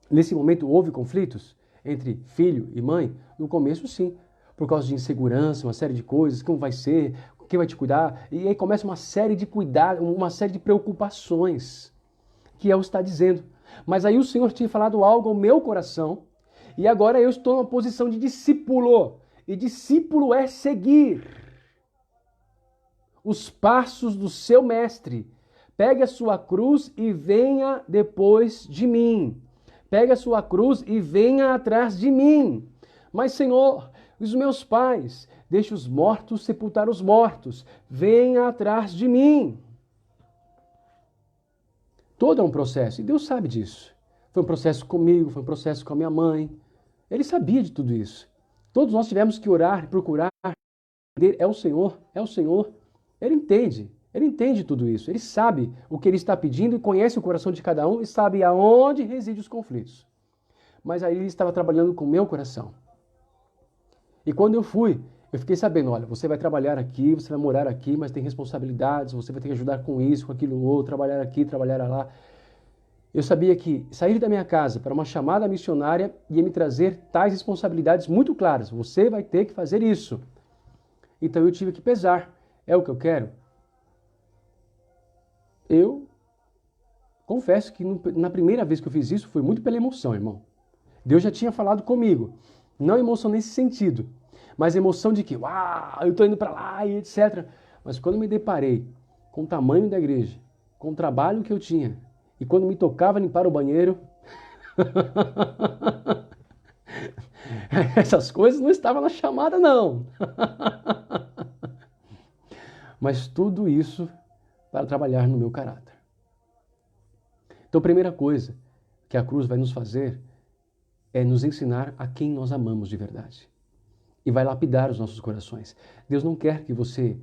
Nesse momento houve conflitos entre filho e mãe? No começo sim, por causa de insegurança, uma série de coisas, como vai ser, quem vai te cuidar, e aí começa uma série de cuidados, uma série de preocupações, que é o que está dizendo. Mas aí o Senhor tinha falado algo ao meu coração, e agora eu estou numa posição de discípulo, e discípulo é seguir os passos do seu mestre. Pegue a sua cruz e venha depois de mim. Pegue a sua cruz e venha atrás de mim. Mas, Senhor, os meus pais, deixe os mortos sepultar os mortos. Venha atrás de mim. Todo é um processo, e Deus sabe disso. Foi um processo comigo, foi um processo com a minha mãe. Ele sabia de tudo isso. Todos nós tivemos que orar e procurar. É o Senhor, é o Senhor. Ele entende tudo isso. Ele sabe o que ele está pedindo e conhece o coração de cada um e sabe aonde residem os conflitos. Mas aí ele estava trabalhando com o meu coração. E quando eu fui, eu fiquei sabendo, olha, você vai trabalhar aqui, você vai morar aqui, mas tem responsabilidades, você vai ter que ajudar com isso, com aquilo outro, trabalhar aqui, trabalhar lá. Eu sabia que sair da minha casa para uma chamada missionária ia me trazer tais responsabilidades muito claras. Você vai ter que fazer isso. Então eu tive que pesar. É o que eu quero? Eu confesso que na primeira vez que eu fiz isso foi muito pela emoção, irmão. Deus já tinha falado comigo. Não emoção nesse sentido, mas emoção de que, uau, eu estou indo para lá e etc. Mas quando me deparei com o tamanho da igreja, com o trabalho que eu tinha, e quando me tocava limpar o banheiro, essas coisas não estavam na chamada, não. Mas tudo isso para trabalhar no meu caráter. Então, a primeira coisa que a cruz vai nos fazer é nos ensinar a quem nós amamos de verdade. E vai lapidar os nossos corações. Deus não quer que você,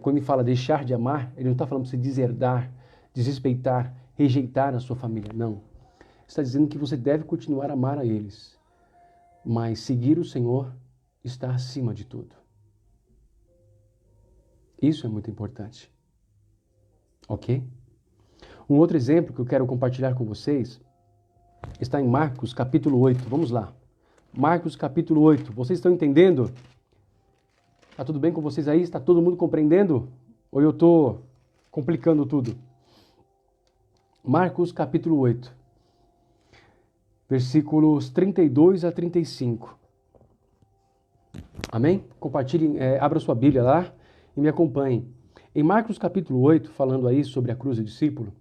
quando ele fala deixar de amar, ele não está falando para você deserdar, desrespeitar, rejeitar a sua família. Não. Ele está dizendo que você deve continuar a amar a eles. Mas seguir o Senhor está acima de tudo. Isso é muito importante. Ok? Um outro exemplo que eu quero compartilhar com vocês está em Marcos capítulo 8. Vamos lá. Marcos capítulo 8. Vocês estão entendendo? Está tudo bem com vocês aí? Está todo mundo compreendendo? Ou eu estou complicando tudo? Marcos capítulo 8. Versículos 32 a 35. Amém? Compartilhem, abra sua Bíblia lá e me acompanhem. Em Marcos capítulo 8, falando aí sobre a cruz do discípulo,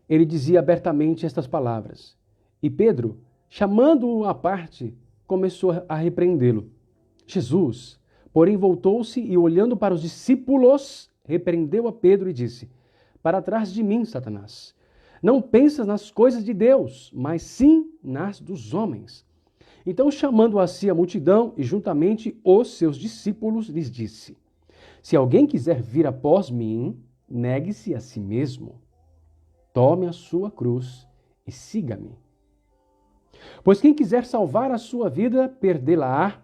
ele dizia abertamente estas palavras. E Pedro, chamando-o à parte, começou a repreendê-lo. Jesus, porém, voltou-se e, olhando para os discípulos, repreendeu a Pedro e disse, para trás de mim, Satanás. Não pensas nas coisas de Deus, mas sim nas dos homens. Então, chamando a si a multidão e juntamente os seus discípulos, lhes disse, se alguém quiser vir após mim, negue-se a si mesmo. Tome a sua cruz e siga-me. Pois quem quiser salvar a sua vida, perdê-la-á.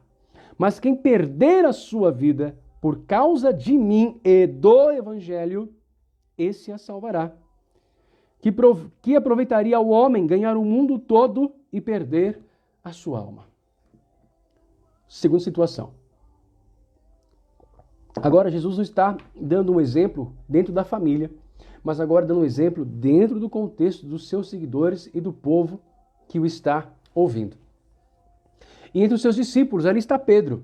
Mas quem perder a sua vida por causa de mim e do Evangelho, esse a salvará. Que aproveitaria ao homem ganhar o mundo todo e perder a sua alma? Segunda situação. Agora, Jesus não está dando um exemplo dentro da família, mas agora dando um exemplo dentro do contexto dos seus seguidores e do povo que o está ouvindo. E entre os seus discípulos, ali está Pedro.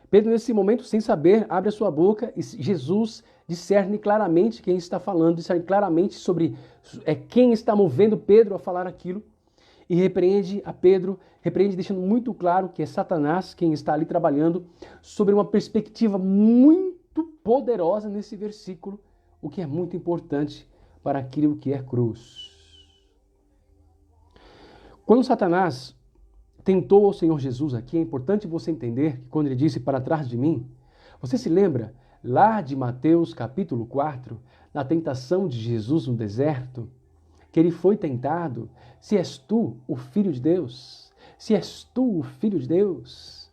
Pedro, nesse momento, sem saber, abre a sua boca e Jesus discerne claramente quem está falando, discerne claramente sobre quem está movendo Pedro a falar aquilo e repreende a Pedro, repreende deixando muito claro que é Satanás quem está ali trabalhando sobre uma perspectiva muito poderosa nesse versículo, o que é muito importante para aquilo que é cruz. Quando Satanás tentou o Senhor Jesus aqui, é importante você entender que quando ele disse para trás de mim, você se lembra lá de Mateus capítulo 4, na tentação de Jesus no deserto, que ele foi tentado: se és tu o Filho de Deus, se és tu o Filho de Deus,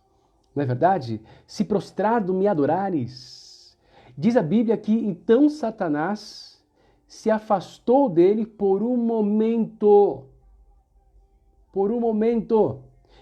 não é verdade? Se prostrado me adorares. Diz a Bíblia que então Satanás se afastou dele por um momento. Por um momento.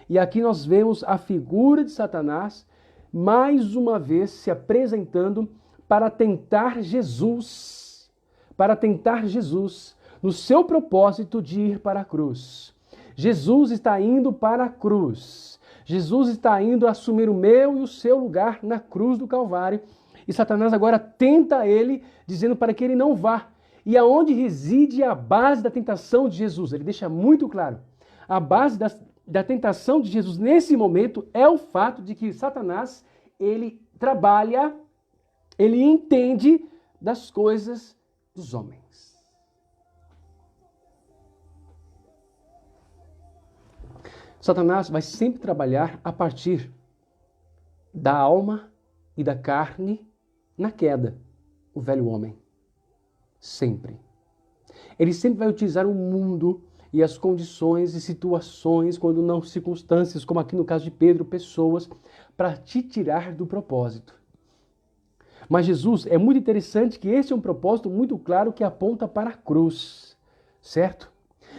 E aqui nós vemos a figura de Satanás mais uma vez se apresentando para tentar Jesus. Para tentar Jesus no seu propósito de ir para a cruz. Jesus está indo para a cruz. Jesus está indo assumir o meu e o seu lugar na cruz do Calvário. E Satanás agora tenta ele, dizendo para que ele não vá. E aonde reside a base da tentação de Jesus? Ele deixa muito claro. A base da tentação de Jesus nesse momento é o fato de que Satanás, ele trabalha, ele entende das coisas dos homens. Satanás vai sempre trabalhar a partir da alma e da carne na queda, o velho homem. Sempre. Ele sempre vai utilizar o mundo e as condições e situações, quando não circunstâncias, como aqui no caso de Pedro, pessoas, para te tirar do propósito. Mas Jesus, é muito interessante que esse é um propósito muito claro que aponta para a cruz, certo?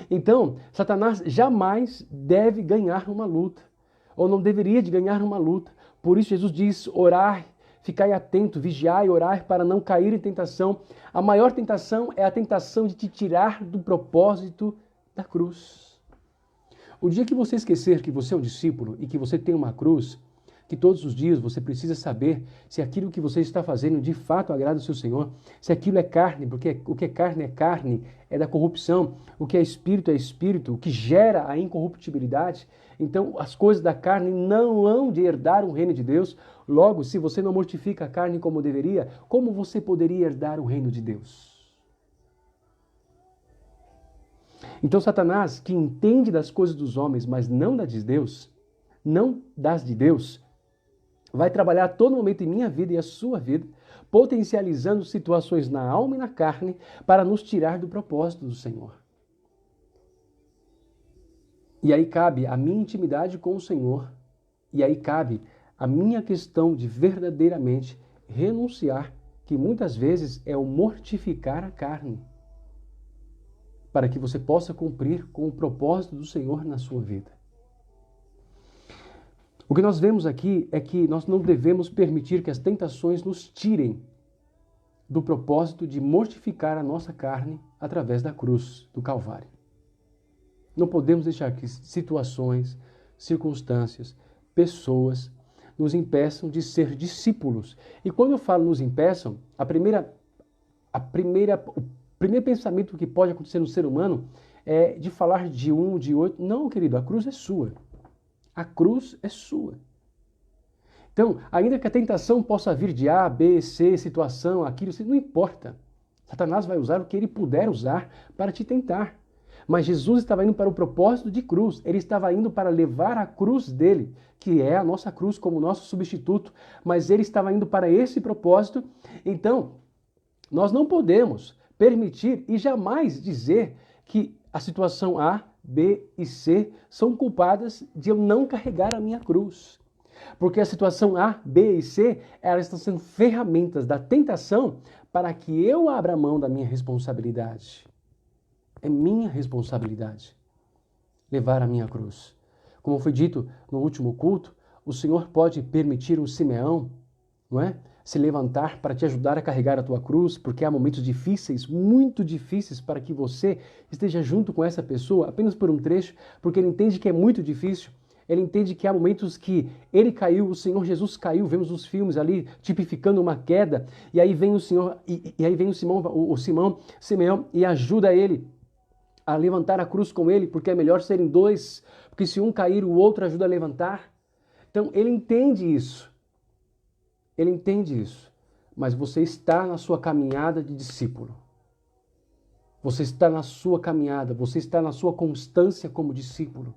Então, Satanás jamais deve ganhar uma luta, ou não deveria de ganhar uma luta. Por isso Jesus diz: orai, ficai atento, vigiai e orai para não cair em tentação. A maior tentação é a tentação de te tirar do propósito da cruz. O dia que você esquecer que você é um discípulo e que você tem uma cruz, que todos os dias você precisa saber se aquilo que você está fazendo de fato agrada o seu Senhor, se aquilo é carne, porque o que é carne, é da corrupção, o que é espírito, o que gera a incorruptibilidade. Então, as coisas da carne não hão de herdar o reino de Deus. Logo, se você não mortifica a carne como deveria, como você poderia herdar o reino de Deus? Então, Satanás, que entende das coisas dos homens, mas não das de Deus, vai trabalhar a todo momento em minha vida e a sua vida, potencializando situações na alma e na carne para nos tirar do propósito do Senhor. E aí cabe a minha intimidade com o Senhor, e aí cabe a minha questão de verdadeiramente renunciar, que muitas vezes é o mortificar a carne, para que você possa cumprir com o propósito do Senhor na sua vida. O que nós vemos aqui é que nós não devemos permitir que as tentações nos tirem do propósito de mortificar a nossa carne através da cruz do Calvário. Não podemos deixar que situações, circunstâncias, pessoas nos impeçam de ser discípulos. E quando eu falo nos impeçam, o primeiro pensamento que pode acontecer no ser humano é de falar de um, de outro. Não, querido, a cruz é sua. A cruz é sua. Então, ainda que a tentação possa vir de A, B, C, situação, aquilo, não importa. Satanás vai usar o que ele puder usar para te tentar. Mas Jesus estava indo para o propósito de cruz. Ele estava indo para levar a cruz dele, que é a nossa cruz como nosso substituto. Mas ele estava indo para esse propósito. Então, nós não podemos permitir e jamais dizer que a situação A, B e C são culpadas de eu não carregar a minha cruz. Porque a situação A, B e C, elas estão sendo ferramentas da tentação para que eu abra mão da minha responsabilidade. É minha responsabilidade levar a minha cruz. Como foi dito no último culto, o Senhor pode permitir um Simeão, não é? Se levantar para te ajudar a carregar a tua cruz, porque há momentos difíceis, muito difíceis, para que você esteja junto com essa pessoa apenas por um trecho, porque ele entende que é muito difícil. Ele entende que há momentos que ele caiu, o Senhor Jesus caiu, vemos os filmes ali tipificando uma queda, e aí vem o Senhor, e aí vem o Simeão e ajuda ele a levantar a cruz com ele, porque é melhor serem dois, porque se um cair, o outro ajuda a levantar. Então ele entende isso. Ele entende isso, mas você está na sua caminhada de discípulo. Você está na sua caminhada, você está na sua constância como discípulo.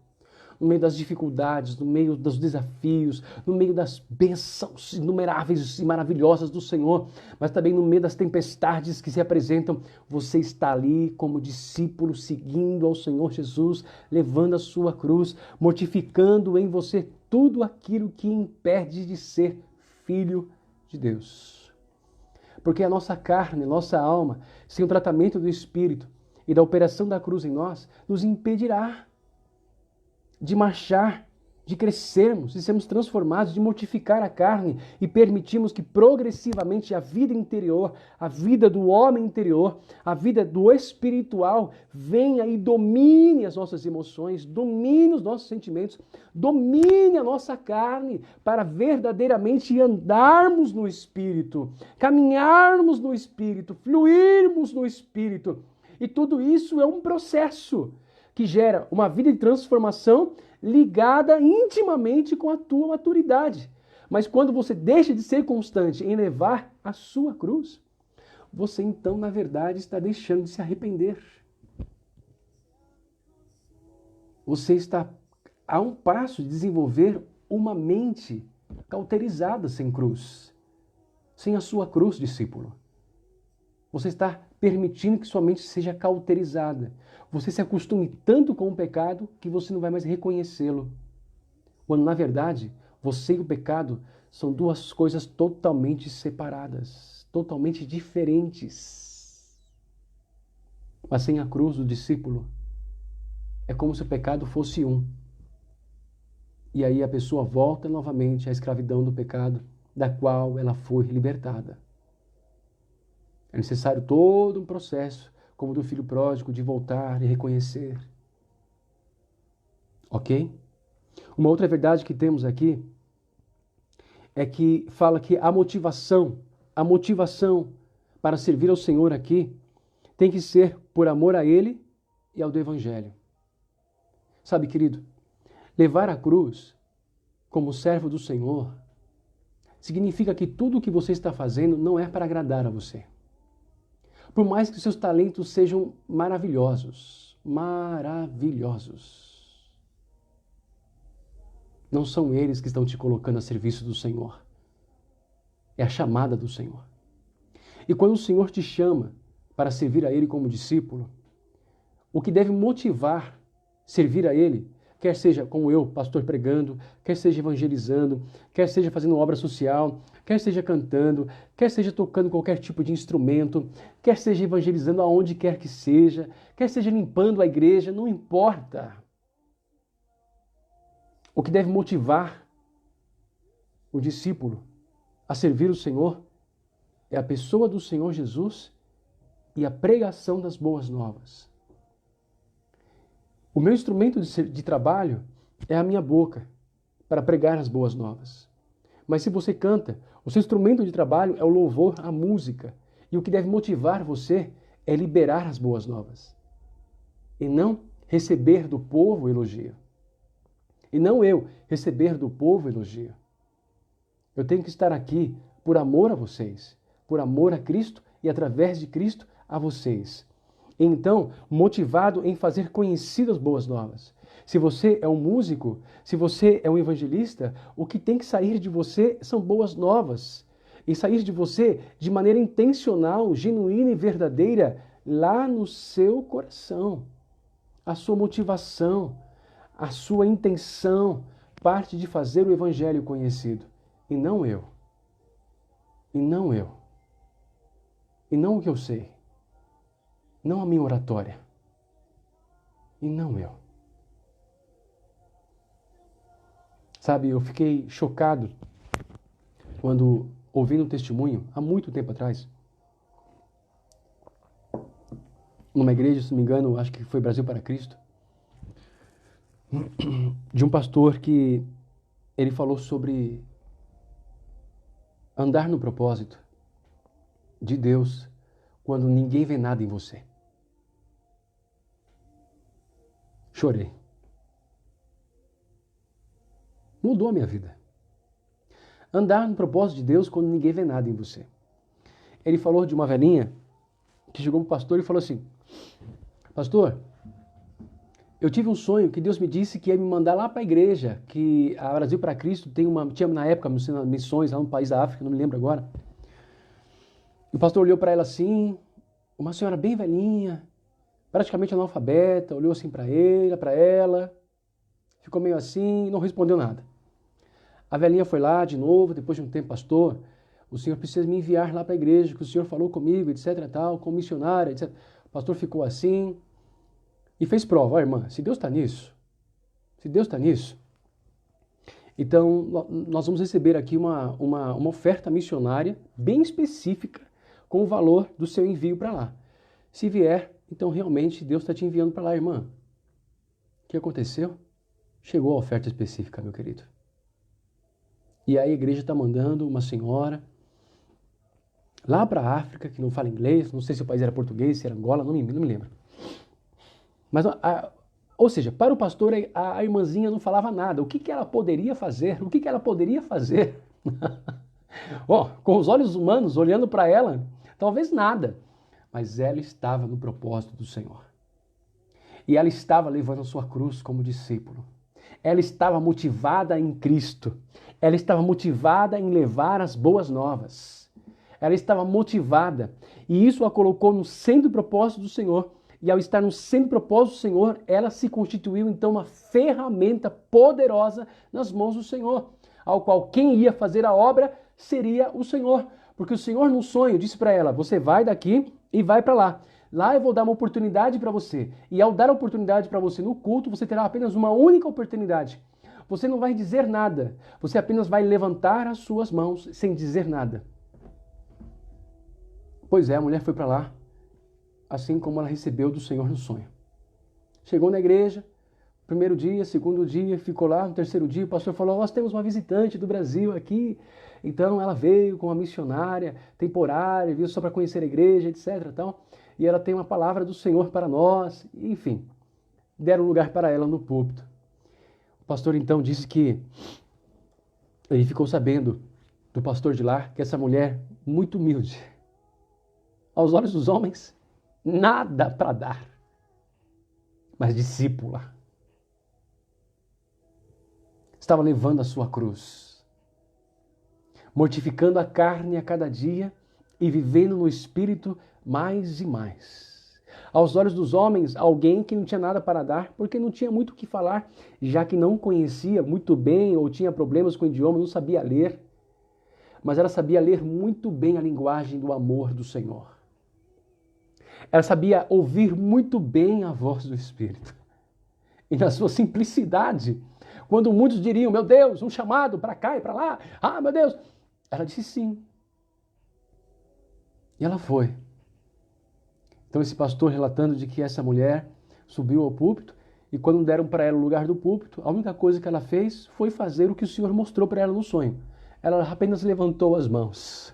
no meio das dificuldades, no meio dos desafios, no meio das bênçãos inumeráveis e maravilhosas do Senhor, mas também no meio das tempestades que se apresentam, você está ali como discípulo, seguindo ao Senhor Jesus, levando a sua cruz, mortificando em você tudo aquilo que impede de ser filho de Deus. Porque a nossa carne, nossa alma, sem o tratamento do Espírito e da operação da cruz em nós, nos impedirá de marchar, de crescermos, de sermos transformados, de mortificar a carne e permitirmos que progressivamente a vida interior, a vida do homem interior, a vida do espiritual venha e domine as nossas emoções, domine os nossos sentimentos, domine a nossa carne para verdadeiramente andarmos no Espírito, caminharmos no Espírito, fluirmos no Espírito. E tudo isso é um processo que gera uma vida de transformação ligada intimamente com a tua maturidade. Mas quando você deixa de ser constante em levar a sua cruz, você então, na verdade, está deixando de se arrepender. Você está a um passo de desenvolver uma mente cauterizada sem cruz, sem a sua cruz, discípulo. Você está permitindo que sua mente seja cauterizada. Você se acostume tanto com o pecado que você não vai mais reconhecê-lo. Quando, na verdade, você e o pecado são duas coisas totalmente separadas, totalmente diferentes. Mas sem a cruz do discípulo, é como se o pecado fosse um. E aí a pessoa volta novamente à escravidão do pecado, da qual ela foi libertada. É necessário todo um processo, como do filho pródigo, de voltar e reconhecer. Ok? Uma outra verdade que temos aqui é que fala que a motivação para servir ao Senhor aqui tem que ser por amor a Ele e ao do Evangelho. Sabe, querido, levar a cruz como servo do Senhor significa que tudo o que você está fazendo não é para agradar a você. Por mais que seus talentos sejam maravilhosos, não são eles que estão te colocando a serviço do Senhor. É a chamada do Senhor. E quando o Senhor te chama para servir a Ele como discípulo, o que deve motivar servir a Ele, quer seja como eu, pastor pregando, quer seja evangelizando, quer seja fazendo obra social, quer seja cantando, quer seja tocando qualquer tipo de instrumento, quer seja evangelizando aonde quer que seja, quer seja limpando a igreja, não importa. O que deve motivar o discípulo a servir o Senhor é a pessoa do Senhor Jesus e a pregação das boas novas. O meu instrumento de trabalho é a minha boca para pregar as boas novas. Mas se você canta, o seu instrumento de trabalho é o louvor, a música. E o que deve motivar você é liberar as boas novas. E não receber do povo elogio. E não eu receber do povo elogio. Eu tenho que estar aqui por amor a vocês, por amor a Cristo e através de Cristo a vocês. Então, motivado em fazer conhecidas boas novas. Se você é um músico, se você é um evangelista, o que tem que sair de você são boas novas. E sair de você de maneira intencional, genuína e verdadeira, lá no seu coração. A sua motivação, a sua intenção parte de fazer o evangelho conhecido. E não eu. E não eu. E não o que eu sei. Não a minha oratória. E não eu. Sabe, eu fiquei chocado quando ouvi um testemunho, há muito tempo atrás, numa igreja, se não me engano, acho que foi Brasil para Cristo, de um pastor que ele falou sobre andar no propósito de Deus quando ninguém vê nada em você. Chorei. Mudou a minha vida. Andar no propósito de Deus quando ninguém vê nada em você. Ele falou de uma velhinha que chegou para o pastor e falou assim: pastor, eu tive um sonho que Deus me disse que ia me mandar lá para a igreja, que a Brasil para Cristo tinha na época missões lá no país da África, não me lembro agora. E o pastor olhou para ela assim, uma senhora bem velhinha, praticamente analfabeta, olhou assim para ele, para ela, ficou meio assim, não respondeu nada. A velhinha foi lá de novo, depois de um tempo, pastor, o senhor precisa me enviar lá para a igreja, que o senhor falou comigo, etc, tal, como missionária, etc. O pastor ficou assim e fez prova, ó, irmã, se Deus está nisso, então nós vamos receber aqui uma oferta missionária bem específica com o valor do seu envio para lá. Se vier, então realmente Deus está te enviando para lá, irmã. O que aconteceu? Chegou a oferta específica, meu querido. E aí a igreja está mandando uma senhora lá para a África, que não fala inglês, não sei se o país era português, se era Angola, não me lembro. Mas, ou seja, para o pastor, a irmãzinha não falava nada. O que ela poderia fazer? O que ela poderia fazer? Com os olhos humanos, olhando para ela, talvez nada. Mas ela estava no propósito do Senhor. E ela estava levando a sua cruz como discípulo. Ela estava motivada em Cristo. Ela estava motivada em levar as boas novas. Ela estava motivada. E isso a colocou no centro do propósito do Senhor. E ao estar no centro do propósito do Senhor, ela se constituiu então uma ferramenta poderosa nas mãos do Senhor, ao qual quem ia fazer a obra seria o Senhor. Porque o Senhor, num sonho, disse para ela, você vai daqui e vai para lá. Lá eu vou dar uma oportunidade para você. E ao dar a oportunidade para você no culto, você terá apenas uma única oportunidade. Você não vai dizer nada. Você apenas vai levantar as suas mãos sem dizer nada. Pois é, a mulher foi para lá, assim como ela recebeu do Senhor no sonho. Chegou na igreja, primeiro dia, segundo dia, ficou lá, no terceiro dia, o pastor falou, nós temos uma visitante do Brasil aqui. Então ela veio com uma missionária temporária, veio só para conhecer a igreja, etc. Tal, e ela tem uma palavra do Senhor para nós. Enfim, deram lugar para ela no púlpito. O pastor então disse que ele ficou sabendo do pastor de lá que essa mulher, muito humilde, aos olhos dos homens, nada para dar, mas discípula. Estava levando a sua cruz, mortificando a carne a cada dia e vivendo no Espírito mais e mais. Aos olhos dos homens, alguém que não tinha nada para dar, porque não tinha muito o que falar, já que não conhecia muito bem ou tinha problemas com o idioma, não sabia ler. Mas ela sabia ler muito bem a linguagem do amor do Senhor. Ela sabia ouvir muito bem a voz do Espírito. E na sua simplicidade, quando muitos diriam, meu Deus, um chamado para cá e para lá, ah, meu Deus, ela disse sim. E ela foi. Então esse pastor relatando de que essa mulher subiu ao púlpito e quando deram para ela o lugar do púlpito, a única coisa que ela fez foi fazer o que o Senhor mostrou para ela no sonho. Ela apenas levantou as mãos.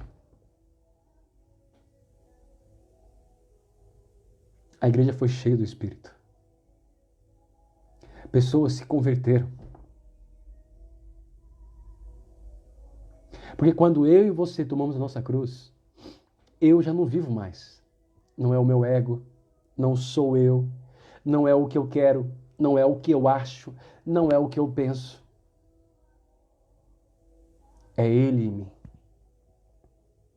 A igreja foi cheia do Espírito. Pessoas se converteram. Porque quando eu e você tomamos a nossa cruz, eu já não vivo mais. Não é o meu ego, não sou eu, não é o que eu quero, não é o que eu acho, não é o que eu penso. É Ele em mim.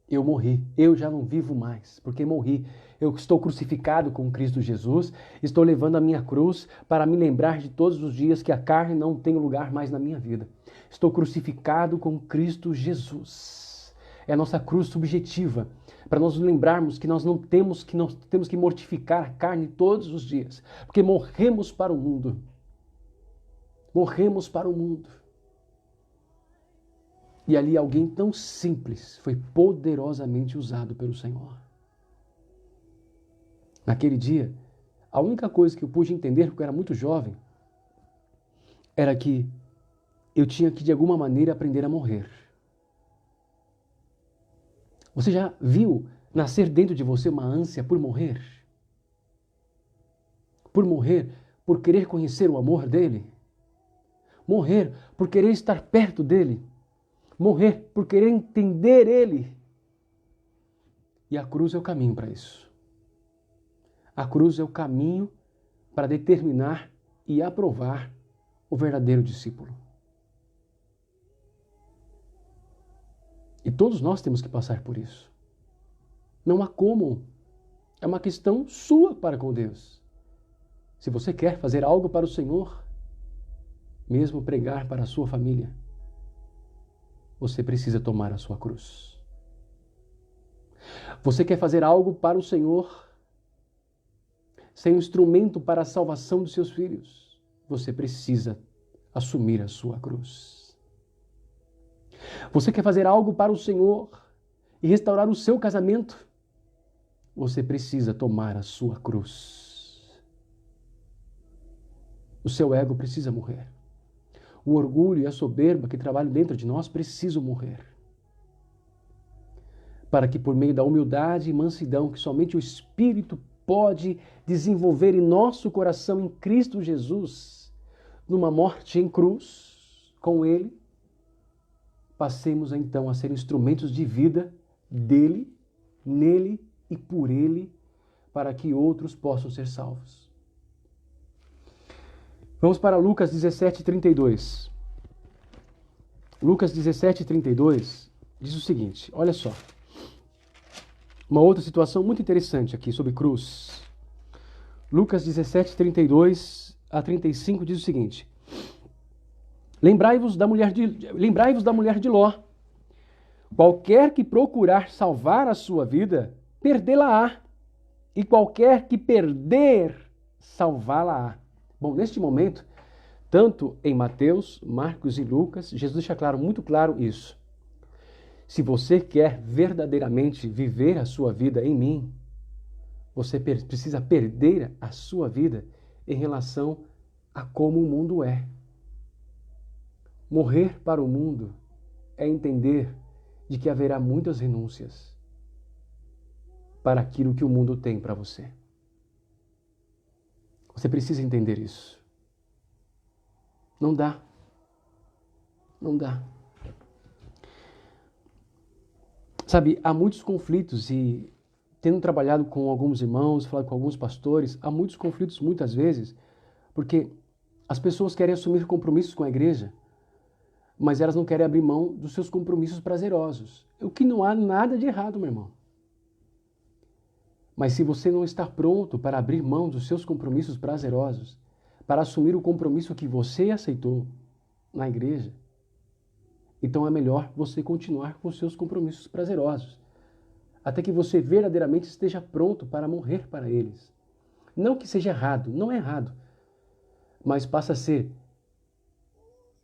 Eu morri, eu já não vivo mais, porque morri. Eu estou crucificado com Cristo Jesus, estou levando a minha cruz para me lembrar de todos os dias que a carne não tem lugar mais na minha vida. Estou crucificado com Cristo Jesus. É a nossa cruz subjetiva, para nós nos lembrarmos que nós temos que mortificar a carne todos os dias, porque morremos para o mundo. Morremos para o mundo. E ali alguém tão simples foi poderosamente usado pelo Senhor. Naquele dia, a única coisa que eu pude entender, porque eu era muito jovem, era que eu tinha que, de alguma maneira, aprender a morrer. Você já viu nascer dentro de você uma ânsia por morrer? Por morrer, por querer conhecer o amor dele? Morrer por querer estar perto dele? Morrer por querer entender ele? E a cruz é o caminho para isso. A cruz é o caminho para determinar e aprovar o verdadeiro discípulo. E todos nós temos que passar por isso. Não há como. É uma questão sua para com Deus. Se você quer fazer algo para o Senhor, mesmo pregar para a sua família, você precisa tomar a sua cruz. Você quer fazer algo para o Senhor, ser um instrumento para a salvação dos seus filhos, você precisa assumir a sua cruz. Você quer fazer algo para o Senhor e restaurar o seu casamento, você precisa tomar a sua cruz. O seu ego precisa morrer. O orgulho e a soberba que trabalham dentro de nós precisam morrer. Para que por meio da humildade e mansidão que somente o Espírito pode desenvolver em nosso coração em Cristo Jesus, numa morte em cruz com Ele, passemos então a ser instrumentos de vida dele, nele e por Ele, para que outros possam ser salvos. Vamos para Lucas 17:32. Lucas 17:32 diz o seguinte, olha só. Uma outra situação muito interessante aqui sobre cruz. Lucas 17:32 a 35 diz o seguinte. Lembrai-vos da mulher de Ló. Qualquer que procurar salvar a sua vida, perdê-la-á. E qualquer que perder, salvá-la-á. Bom, neste momento, tanto em Mateus, Marcos e Lucas, Jesus deixa muito claro isso. Se você quer verdadeiramente viver a sua vida em mim, você precisa perder a sua vida em relação a como o mundo é. Morrer para o mundo é entender de que haverá muitas renúncias para aquilo que o mundo tem para você. Você precisa entender isso. Não dá. Não dá. Sabe, há muitos conflitos e, tendo trabalhado com alguns irmãos, falado com alguns pastores, há muitos conflitos muitas vezes, porque as pessoas querem assumir compromissos com a igreja, mas elas não querem abrir mão dos seus compromissos prazerosos. O que não há nada de errado, meu irmão. Mas se você não está pronto para abrir mão dos seus compromissos prazerosos, para assumir o compromisso que você aceitou na igreja, então é melhor você continuar com os seus compromissos prazerosos, até que você verdadeiramente esteja pronto para morrer para eles. Não que seja errado, não é errado, mas passa a ser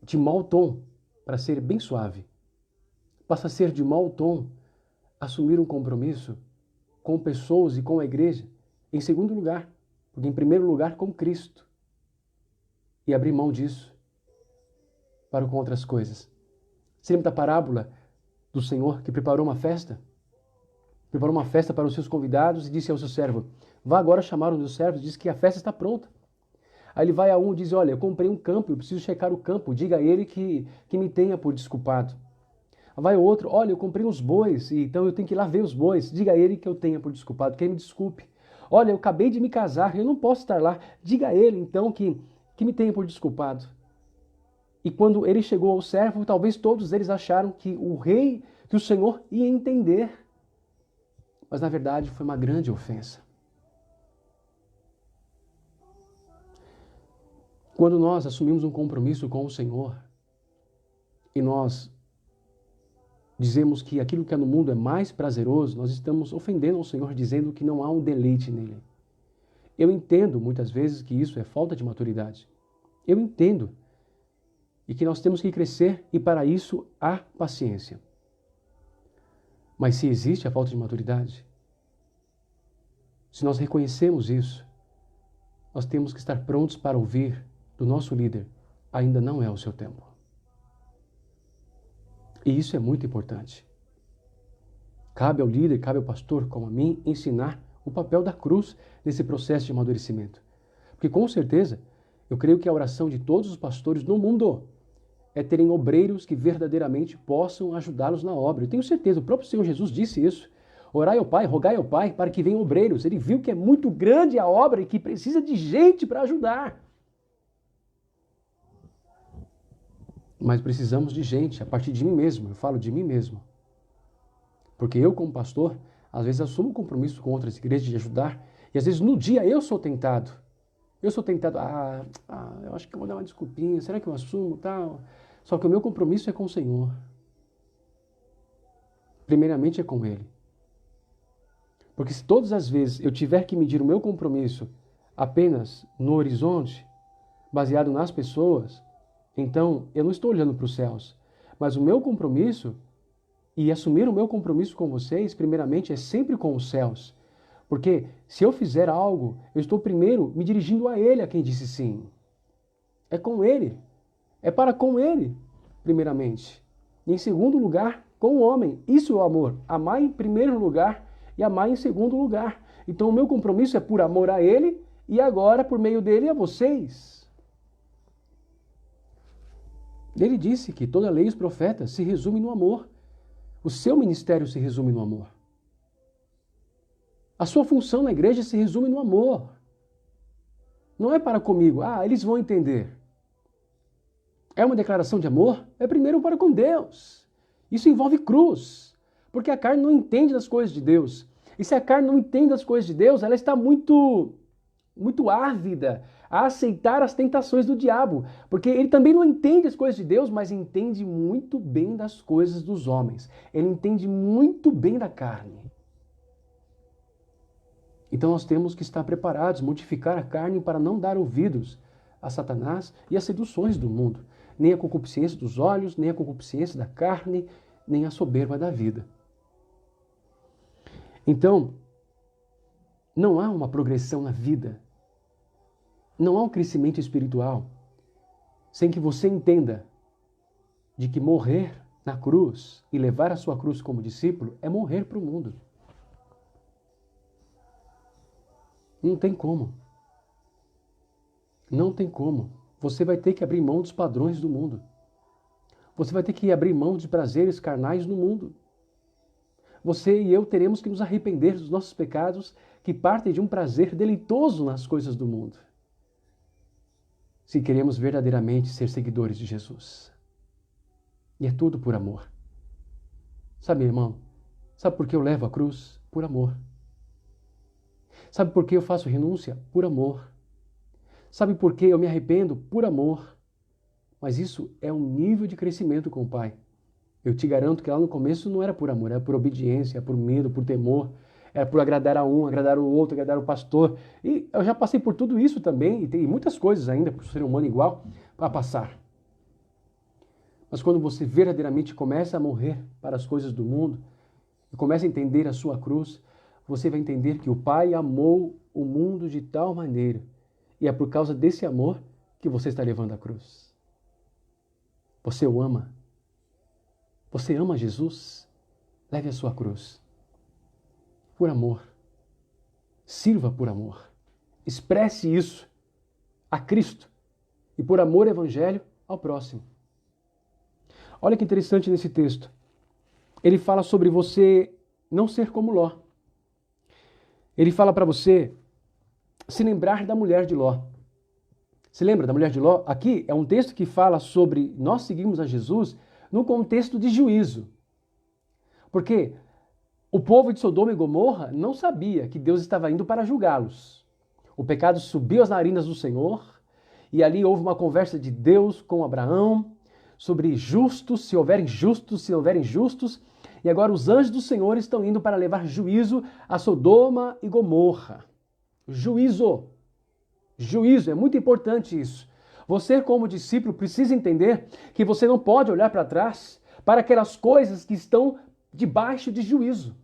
de mau tom para ser bem suave. Passa a ser de mau tom assumir um compromisso com pessoas e com a igreja, em segundo lugar, porque em primeiro lugar com Cristo, e abrir mão disso para com outras coisas. Você lembra da parábola do Senhor que preparou uma festa? Preparou uma festa para os seus convidados e disse ao seu servo, vá agora chamar os meus servos, diz que a festa está pronta. Aí ele vai a um e diz, olha, eu comprei um campo, eu preciso checar o campo, diga a ele que me tenha por desculpado. Vai o outro, olha, eu comprei uns bois, então eu tenho que ir lá ver os bois, diga a ele que eu tenha por desculpado, que ele me desculpe. Olha, eu acabei de me casar, eu não posso estar lá, diga a ele então que me tenha por desculpado. E quando ele chegou ao servo, talvez todos eles acharam que o rei, que o Senhor ia entender. Mas na verdade foi uma grande ofensa. Quando nós assumimos um compromisso com o Senhor e nós dizemos que aquilo que é no mundo é mais prazeroso, nós estamos ofendendo ao Senhor dizendo que não há um deleite nele. Eu entendo muitas vezes que isso é falta de maturidade. Eu entendo. E que nós temos que crescer e para isso há paciência. Mas se existe a falta de maturidade, se nós reconhecemos isso, nós temos que estar prontos para ouvir do nosso líder, ainda não é o seu tempo. E isso é muito importante. Cabe ao líder, cabe ao pastor, como a mim, ensinar o papel da cruz nesse processo de amadurecimento. Porque com certeza, eu creio que a oração de todos os pastores no mundo é terem obreiros que verdadeiramente possam ajudá-los na obra. Eu tenho certeza, o próprio Senhor Jesus disse isso. Orai ao Pai, rogai ao Pai para que venham obreiros. Ele viu que é muito grande a obra e que precisa de gente para ajudar. Mas precisamos de gente, a partir de mim mesmo, eu falo de mim mesmo. Porque eu, como pastor, às vezes assumo um compromisso com outras igrejas de ajudar, e às vezes no dia eu sou tentado. Eu sou tentado, eu acho que eu vou dar uma desculpinha, será que eu assumo, tal? Só que o meu compromisso é com o Senhor. Primeiramente é com Ele. Porque se todas as vezes eu tiver que medir o meu compromisso apenas no horizonte, baseado nas pessoas, então eu não estou olhando para os céus. Mas o meu compromisso, e assumir o meu compromisso com vocês, primeiramente, é sempre com os céus. Porque se eu fizer algo, eu estou primeiro me dirigindo a Ele, a quem disse sim. É com Ele. É para com Ele, primeiramente. E em segundo lugar, com o homem. Isso é o amor. Amar em primeiro lugar e amar em segundo lugar. Então o meu compromisso é por amor a Ele e agora, por meio dele, a vocês. Ele disse que toda a lei e os profetas se resume no amor. O seu ministério se resume no amor. A sua função na igreja se resume no amor. Não é para comigo. Eles vão entender. É uma declaração de amor? É primeiro para com Deus. Isso envolve cruz. Porque a carne não entende das coisas de Deus. E se a carne não entende das coisas de Deus, ela está muito ávida a aceitar as tentações do diabo. Porque ele também não entende as coisas de Deus, mas entende muito bem das coisas dos homens. Ele entende muito bem da carne. Então nós temos que estar preparados, mortificar a carne para não dar ouvidos a Satanás e às seduções do mundo, nem a concupiscência dos olhos, nem a concupiscência da carne, nem a soberba da vida. Então, não há uma progressão na vida, não há um crescimento espiritual, sem que você entenda de que morrer na cruz e levar a sua cruz como discípulo é morrer para o mundo. Não tem como. Não tem como. Você vai ter que abrir mão dos padrões do mundo. Você vai ter que abrir mão de prazeres carnais no mundo. Você e eu teremos que nos arrepender dos nossos pecados que partem de um prazer deleitoso nas coisas do mundo. Se queremos verdadeiramente ser seguidores de Jesus. E é tudo por amor. Sabe, irmão? Sabe por que eu levo a cruz? Por amor. Sabe por que eu faço renúncia? Por amor. Sabe por que eu me arrependo? Por amor. Mas isso é um nível de crescimento com o Pai. Eu te garanto que lá no começo não era por amor, era por obediência, por medo, por temor. Era por agradar a um, agradar o outro, agradar o pastor. E eu já passei por tudo isso também, e tem muitas coisas ainda para o ser humano igual para passar. Mas quando você verdadeiramente começa a morrer para as coisas do mundo, e começa a entender a sua cruz, você vai entender que o Pai amou o mundo de tal maneira, e é por causa desse amor que você está levando a cruz. Você o ama? Você ama Jesus? Leve a sua cruz. Por amor. Sirva por amor. Expresse isso a Cristo e por amor ao Evangelho ao próximo. Olha que interessante nesse texto. Ele fala sobre você não ser como Ló. Ele fala para você se lembrar da mulher de Ló. Se lembra da mulher de Ló? Aqui é um texto que fala sobre nós seguirmos a Jesus no contexto de juízo. Porque o povo de Sodoma e Gomorra não sabia que Deus estava indo para julgá-los. O pecado subiu às narinas do Senhor e ali houve uma conversa de Deus com Abraão sobre justos, se houverem justos, se houverem injustos. E agora os anjos do Senhor estão indo para levar juízo a Sodoma e Gomorra. Juízo. Juízo, é muito importante isso. Você, como discípulo, precisa entender que você não pode olhar para trás para aquelas coisas que estão debaixo de juízo.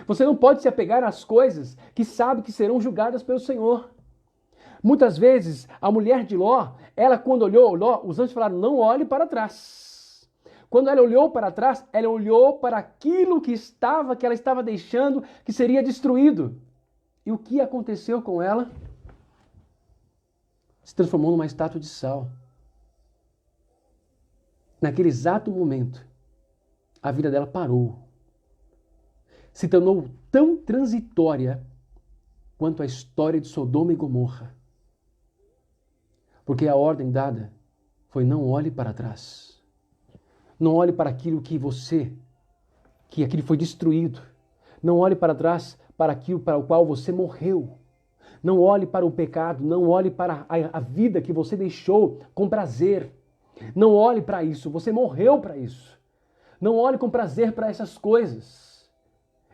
Você não pode se apegar às coisas que sabe que serão julgadas pelo Senhor. Muitas vezes, a mulher de Ló, ela quando olhou Ló, os anjos falaram, não olhe para trás. Quando ela olhou para trás, ela olhou para aquilo que ela estava deixando que seria destruído. E o que aconteceu com ela? Se transformou numa estátua de sal. Naquele exato momento, a vida dela parou. Se tornou tão transitória quanto a história de Sodoma e Gomorra. Porque a ordem dada foi: não olhe para trás. Não olhe para aquilo que aquilo foi destruído. Não olhe para trás para aquilo para o qual você morreu. Não olhe para o pecado, não olhe para a vida que você deixou com prazer. Não olhe para isso, você morreu para isso. Não olhe com prazer para essas coisas.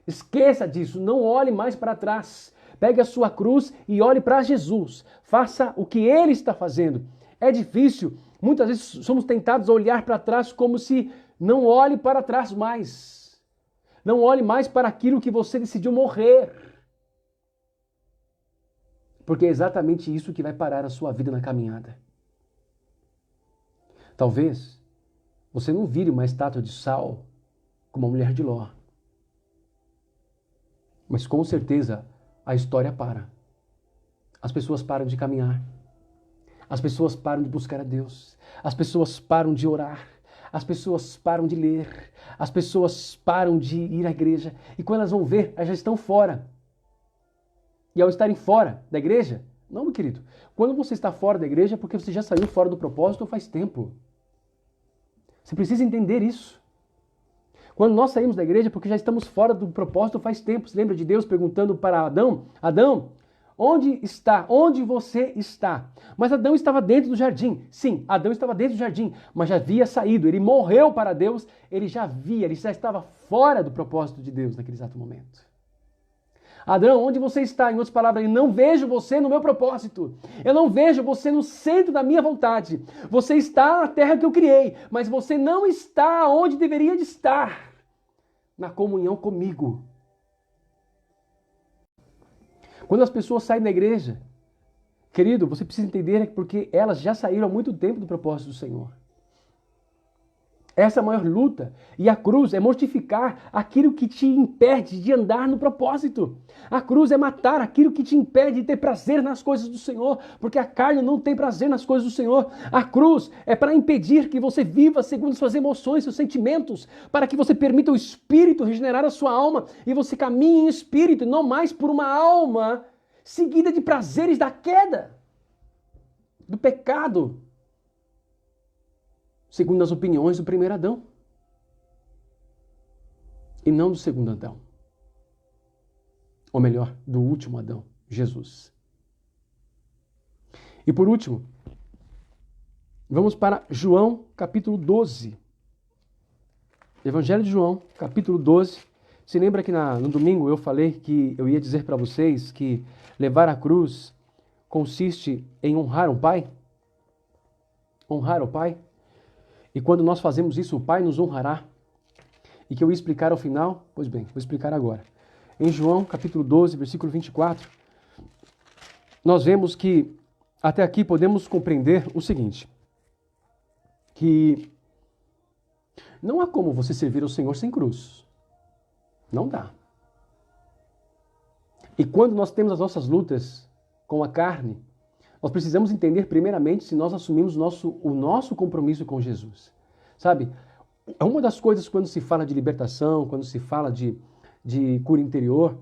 Esqueça disso, não olhe mais para trás. Pegue a sua cruz e olhe para Jesus. Faça o que Ele está fazendo. É difícil, muitas vezes somos tentados a olhar para trás como se não olhe para trás mais. Não olhe mais para aquilo que você decidiu morrer. Porque é exatamente isso que vai parar a sua vida na caminhada. Talvez você não vire uma estátua de sal como a mulher de Ló. Mas com certeza a história para. As pessoas param de caminhar. As pessoas param de buscar a Deus. As pessoas param de orar. As pessoas param de ler. As pessoas param de ir à igreja. E quando elas vão ver, elas já estão fora. E ao estarem fora da igreja, não, meu querido, quando você está fora da igreja é porque você já saiu fora do propósito faz tempo. Você precisa entender isso. Quando nós saímos da igreja é porque já estamos fora do propósito faz tempo. Você lembra de Deus perguntando para Adão: Adão, onde está? Onde você está? Mas Adão estava dentro do jardim. Sim, Adão estava dentro do jardim, mas já havia saído. Ele morreu para Deus, ele já estava fora do propósito de Deus naquele exato momento. Adão, onde você está? Em outras palavras, eu não vejo você no meu propósito. Eu não vejo você no centro da minha vontade. Você está na terra que eu criei, mas você não está onde deveria de estar, na comunhão comigo. Quando as pessoas saem da igreja, querido, você precisa entender porque elas já saíram há muito tempo do propósito do Senhor. Essa é a maior luta. E a cruz é mortificar aquilo que te impede de andar no propósito. A cruz é matar aquilo que te impede de ter prazer nas coisas do Senhor, porque a carne não tem prazer nas coisas do Senhor. A cruz é para impedir que você viva segundo suas emoções, seus sentimentos, para que você permita o Espírito regenerar a sua alma e você caminhe em Espírito, não mais por uma alma seguida de prazeres da queda, do pecado, segundo as opiniões do primeiro Adão. E não do segundo Adão. Ou melhor, do último Adão, Jesus. E por último, vamos para João capítulo 12. Evangelho de João, capítulo 12. Se lembra que no domingo eu falei que eu ia dizer para vocês que levar a cruz consiste em honrar o Pai? Honrar o Pai? E quando nós fazemos isso, o Pai nos honrará. E que eu ia explicar ao final? Pois bem, vou explicar agora. Em João, capítulo 12, versículo 24, nós vemos que até aqui podemos compreender o seguinte, que não há como você servir ao Senhor sem cruz. Não dá. E quando nós temos as nossas lutas com a carne, nós precisamos entender primeiramente se nós assumimos o nosso compromisso com Jesus. Sabe, uma das coisas quando se fala de libertação, quando se fala de cura interior,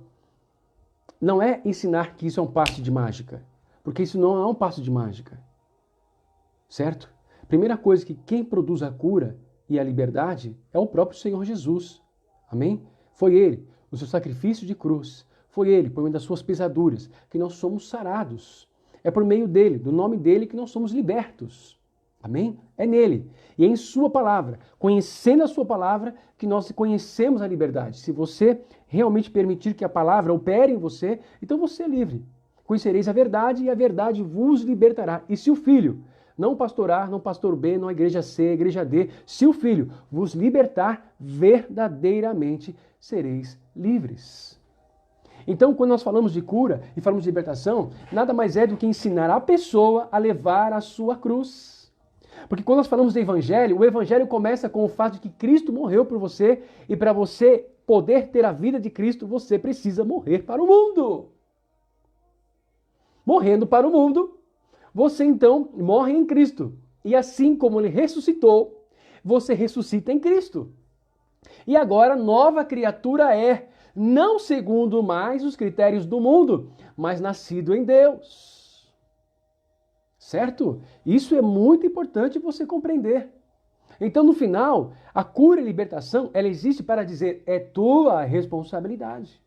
não é ensinar que isso é um passe de mágica, porque isso não é um passe de mágica, certo? Primeira coisa que quem produz a cura e a liberdade é o próprio Senhor Jesus, amém? Foi Ele, o seu sacrifício de cruz, foi Ele, por meio das suas pisaduras, que nós somos sarados. É por meio dele, do nome dele, que nós somos libertos. Amém? É nele. E é em sua palavra, conhecendo a sua palavra, que nós conhecemos a liberdade. Se você realmente permitir que a palavra opere em você, então você é livre. Conhecereis a verdade e a verdade vos libertará. E se o Filho, não o pastor A, não o pastor B, não a igreja C, a igreja D, se o Filho vos libertar, verdadeiramente sereis livres. Então, quando nós falamos de cura e falamos de libertação, nada mais é do que ensinar a pessoa a levar a sua cruz. Porque quando nós falamos de evangelho, o evangelho começa com o fato de que Cristo morreu por você e para você poder ter a vida de Cristo, você precisa morrer para o mundo. Morrendo para o mundo, você então morre em Cristo. E assim como Ele ressuscitou, você ressuscita em Cristo. E agora nova criatura é, não segundo mais os critérios do mundo, mas nascido em Deus. certo? Isso é muito importante você compreender. Então, no final, a cura e libertação, ela existe para dizer, é tua responsabilidade.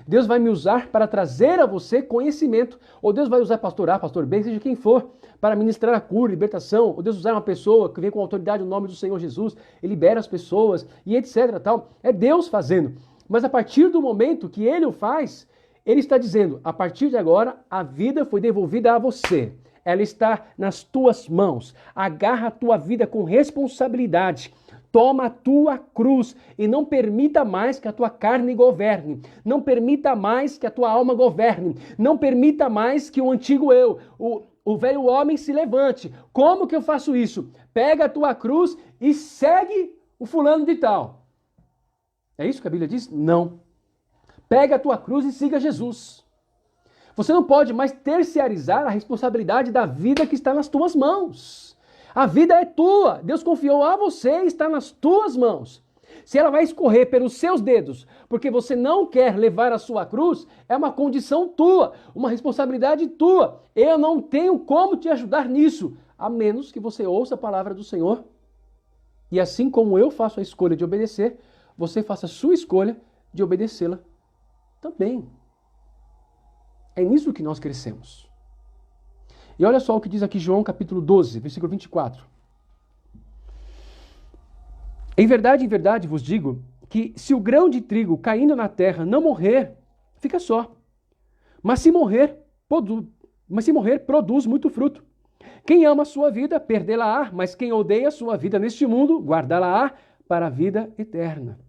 Deus vai me usar para trazer a você conhecimento. Ou Deus vai usar pastor A, pastor B, seja quem for, para ministrar a cura, libertação. Ou Deus usar uma pessoa que vem com autoridade no nome do Senhor Jesus e libera as pessoas e etc. Tal. É Deus fazendo. Mas a partir do momento que Ele o faz, Ele está dizendo, a partir de agora, a vida foi devolvida a você. Ela está nas tuas mãos. Agarra a tua vida com responsabilidade. Toma a tua cruz e não permita mais que a tua carne governe. Não permita mais que a tua alma governe. Não permita mais que o antigo eu, o velho homem se levante. Como que eu faço isso? Pega a tua cruz e segue o fulano de tal. É isso que a Bíblia diz? Não. Pega a tua cruz e siga Jesus. Você não pode mais terciarizar a responsabilidade da vida que está nas tuas mãos. A vida é tua. Deus confiou a você e está nas tuas mãos. Se ela vai escorrer pelos seus dedos, porque você não quer levar a sua cruz, é uma condição tua, uma responsabilidade tua. Eu não tenho como te ajudar nisso, a menos que você ouça a palavra do Senhor. E assim como eu faço a escolha de obedecer, você faça a sua escolha de obedecê-la também. É nisso que nós crescemos. E olha só o que diz aqui João capítulo 12, versículo 24. Em verdade vos digo que se o grão de trigo caindo na terra não morrer, fica só. Mas se morrer, produz muito fruto. Quem ama a sua vida, perdê-la-á, mas quem odeia a sua vida neste mundo, guardá-la-á para a vida eterna.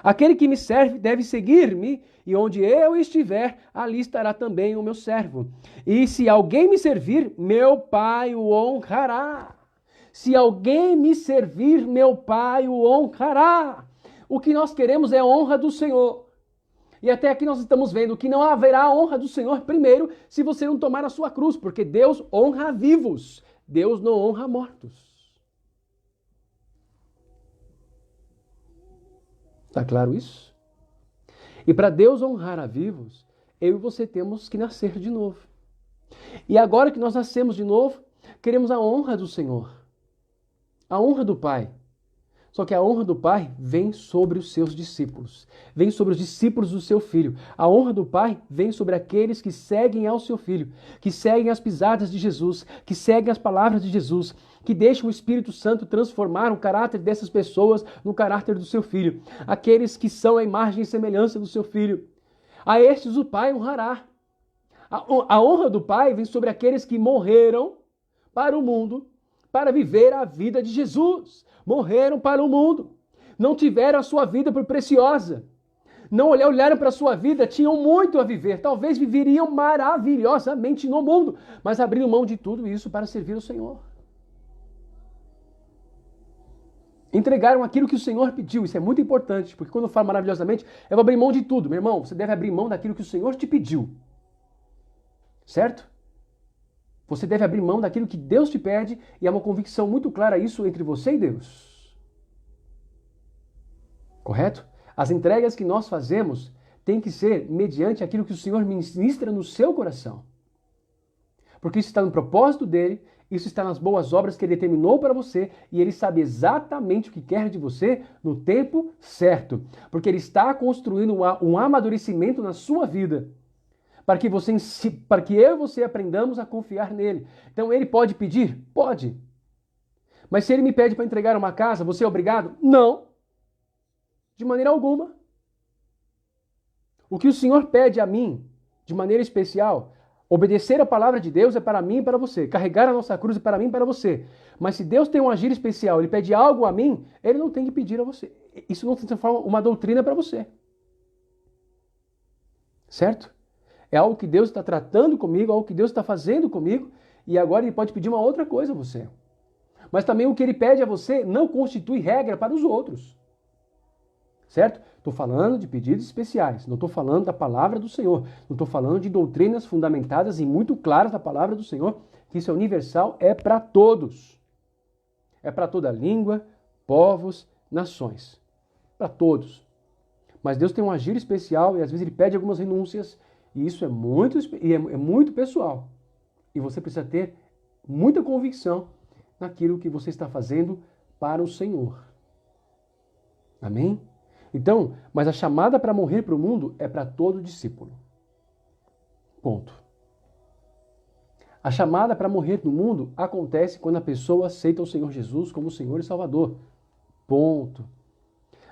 Aquele que me serve deve seguir-me, e onde eu estiver, ali estará também o meu servo. E se alguém me servir, meu Pai o honrará. Se alguém me servir, meu Pai o honrará. O que nós queremos é a honra do Senhor. E até aqui nós estamos vendo que não haverá honra do Senhor primeiro se você não tomar a sua cruz, porque Deus honra vivos, Deus não honra mortos. Está claro isso? E para Deus honrar a vivos, eu e você temos que nascer de novo. E agora que nós nascemos de novo, queremos a honra do Senhor. A honra do Pai. Só que a honra do Pai vem sobre os seus discípulos. Vem sobre os discípulos do seu Filho. A honra do Pai vem sobre aqueles que seguem ao seu Filho, que seguem as pisadas de Jesus, que seguem as palavras de Jesus, que deixam o Espírito Santo transformar o caráter dessas pessoas no caráter do seu Filho. Aqueles que são a imagem e semelhança do seu Filho. A estes o Pai honrará. A honra do Pai vem sobre aqueles que morreram para o mundo, para viver a vida de Jesus. Morreram para o mundo. Não tiveram a sua vida por preciosa. Não olharam para a sua vida, tinham muito a viver. Talvez viveriam maravilhosamente no mundo, mas abriram mão de tudo isso para servir o Senhor. Entregaram aquilo que o Senhor pediu. Isso é muito importante, porque quando eu falo maravilhosamente, eu vou abrir mão de tudo. Meu irmão, você deve abrir mão daquilo que o Senhor te pediu. Certo? Você deve abrir mão daquilo que Deus te pede, e há uma convicção muito clara isso entre você e Deus. Correto? As entregas que nós fazemos têm que ser mediante aquilo que o Senhor ministra no seu coração. Porque isso está no propósito dele, isso está nas boas obras que ele determinou para você, e ele sabe exatamente o que quer de você no tempo certo. Porque ele está construindo um amadurecimento na sua vida, para que eu e você aprendamos a confiar nele. Então ele pode pedir? Pode. Mas se ele me pede para entregar uma casa, você é obrigado? Não. De maneira alguma. O que o Senhor pede a mim, de maneira especial, obedecer a palavra de Deus é para mim e para você. Carregar a nossa cruz é para mim e para você. Mas se Deus tem um agir especial, ele pede algo a mim, ele não tem que pedir a você. Isso não se transforma uma doutrina para você. Certo? É algo que Deus está tratando comigo, algo que Deus está fazendo comigo, e agora ele pode pedir uma outra coisa a você. Mas também o que ele pede a você não constitui regra para os outros. Certo? Estou falando de pedidos especiais, não estou falando da palavra do Senhor, não estou falando de doutrinas fundamentadas e muito claras da palavra do Senhor, que isso é universal, é para todos. É para toda língua, povos, nações. Para todos. Mas Deus tem um agir especial e às vezes ele pede algumas renúncias, e isso é muito pessoal. E você precisa ter muita convicção naquilo que você está fazendo para o Senhor. Amém? Então, mas a chamada para morrer para o mundo é para todo discípulo. Ponto. A chamada para morrer no mundo acontece quando a pessoa aceita o Senhor Jesus como Senhor e Salvador. Ponto.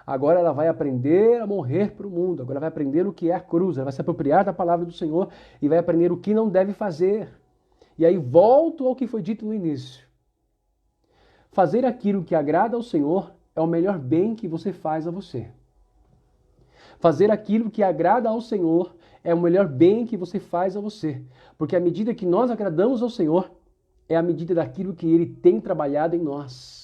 Agora ela vai aprender a morrer para o mundo. Agora ela vai aprender o que é a cruz. Ela vai se apropriar da palavra do Senhor e vai aprender o que não deve fazer. E aí volto ao que foi dito no início. Fazer aquilo que agrada ao Senhor é o melhor bem que você faz a você. Fazer aquilo que agrada ao Senhor é o melhor bem que você faz a você. Porque à medida que nós agradamos ao Senhor, é a medida daquilo que Ele tem trabalhado em nós.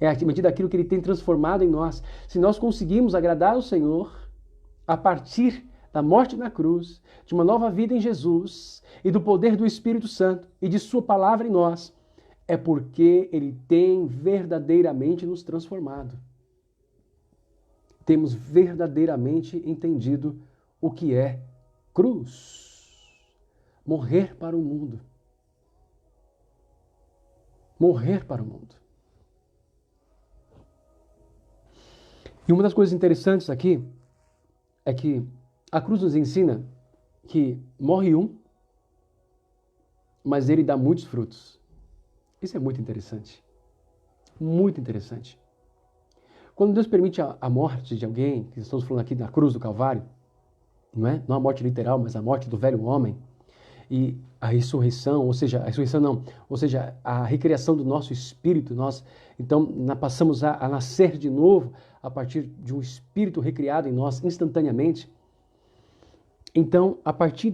É a medida daquilo que Ele tem transformado em nós. Se nós conseguimos agradar ao Senhor, a partir da morte na cruz, de uma nova vida em Jesus, e do poder do Espírito Santo, e de Sua palavra em nós, é porque Ele tem verdadeiramente nos transformado. Temos verdadeiramente entendido o que é cruz. Morrer para o mundo. Morrer para o mundo. E uma das coisas interessantes aqui é que a cruz nos ensina que morre um, mas ele dá muitos frutos. Isso é muito interessante. Muito interessante. Quando Deus permite a morte de alguém, que estamos falando aqui da cruz do Calvário, não é? Não a morte literal, mas a morte do velho homem, e a ressurreição, ou seja, a recriação do nosso espírito, nós então passamos a nascer de novo a partir de um espírito recriado em nós instantaneamente. Então, a partir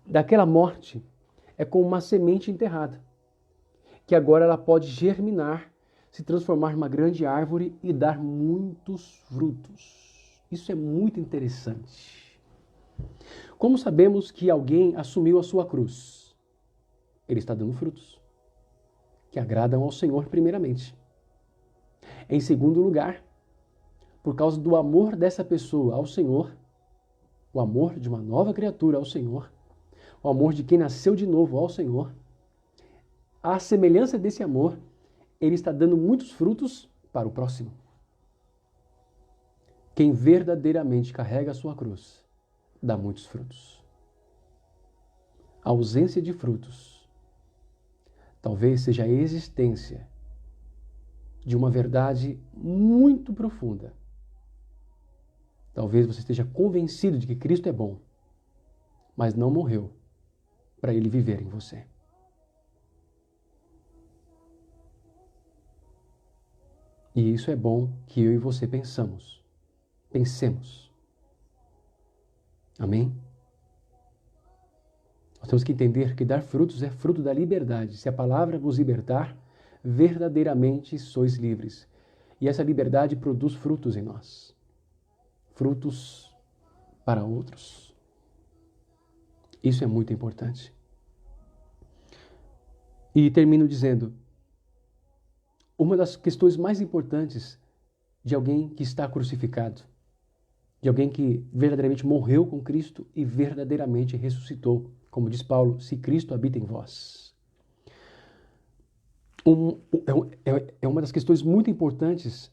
daquela morte, é como uma semente enterrada, que agora ela pode germinar, se transformar numa grande árvore e dar muitos frutos. Isso é muito interessante. Como sabemos que alguém assumiu a sua cruz? Ele está dando frutos, que agradam ao Senhor primeiramente. Em segundo lugar, por causa do amor dessa pessoa ao Senhor, o amor de uma nova criatura ao Senhor, o amor de quem nasceu de novo ao Senhor, à semelhança desse amor, ele está dando muitos frutos para o próximo. Quem verdadeiramente carrega a sua cruz, dá muitos frutos. A ausência de frutos talvez seja a existência de uma verdade muito profunda. Talvez você esteja convencido de que Cristo é bom, mas não morreu para Ele viver em você. E isso é bom que eu e você pensemos. Pensemos. Amém? Nós temos que entender que dar frutos é fruto da liberdade. Se a palavra vos libertar, verdadeiramente sois livres. E essa liberdade produz frutos em nós. Frutos para outros. Isso é muito importante. E termino dizendo, uma das questões mais importantes de alguém que está crucificado, de alguém que verdadeiramente morreu com Cristo e verdadeiramente ressuscitou, como diz Paulo, se Cristo habita em vós. É uma das questões muito importantes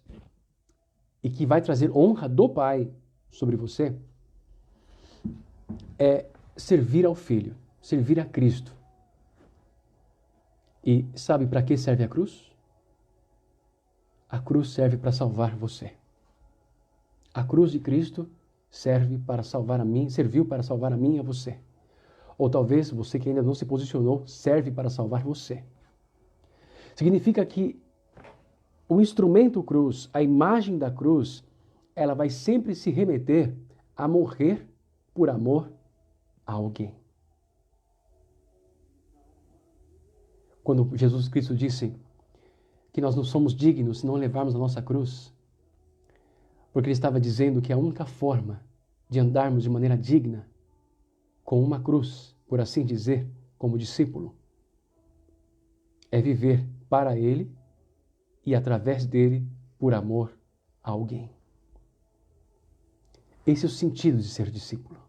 e que vai trazer honra do Pai sobre você, é servir ao Filho, servir a Cristo. E sabe para que serve a cruz? A cruz serve para salvar você. A cruz de Cristo serve para salvar a mim, serviu para salvar a mim e a você. Ou talvez você que ainda não se posicionou, serve para salvar você. Significa que o instrumento cruz, a imagem da cruz, ela vai sempre se remeter a morrer por amor a alguém. Quando Jesus Cristo disse que nós não somos dignos se não levarmos a nossa cruz, porque ele estava dizendo que a única forma de andarmos de maneira digna com uma cruz, por assim dizer, como discípulo, é viver para ele e através dele por amor a alguém. Esse é o sentido de ser discípulo.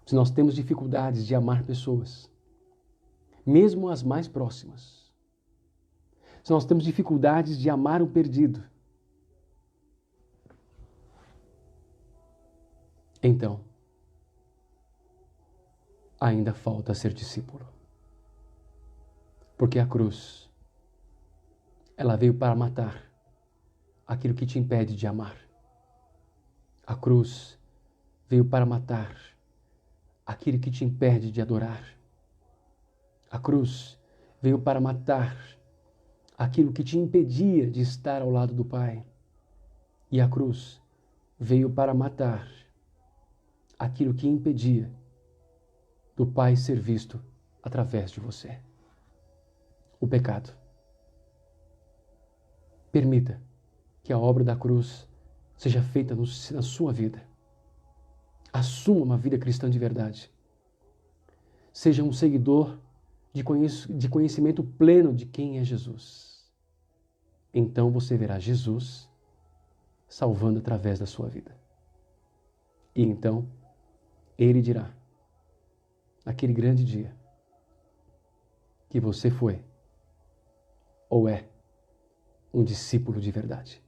se nós temos dificuldades de amar pessoas, mesmo as mais próximas, se nós temos dificuldades de amar o perdido, então, ainda falta ser discípulo. Porque a cruz, ela veio para matar aquilo que te impede de amar. A cruz veio para matar aquilo que te impede de adorar. A cruz veio para matar aquilo que te impedia de estar ao lado do Pai. E a cruz veio para matar aquilo que impedia do Pai ser visto através de você. O pecado. Permita que a obra da cruz seja feita na sua vida. Assuma uma vida cristã de verdade. Seja um seguidor de conhecimento pleno de quem é Jesus. Então você verá Jesus salvando através da sua vida. E então Ele dirá, naquele grande dia, que você foi ou é um discípulo de verdade.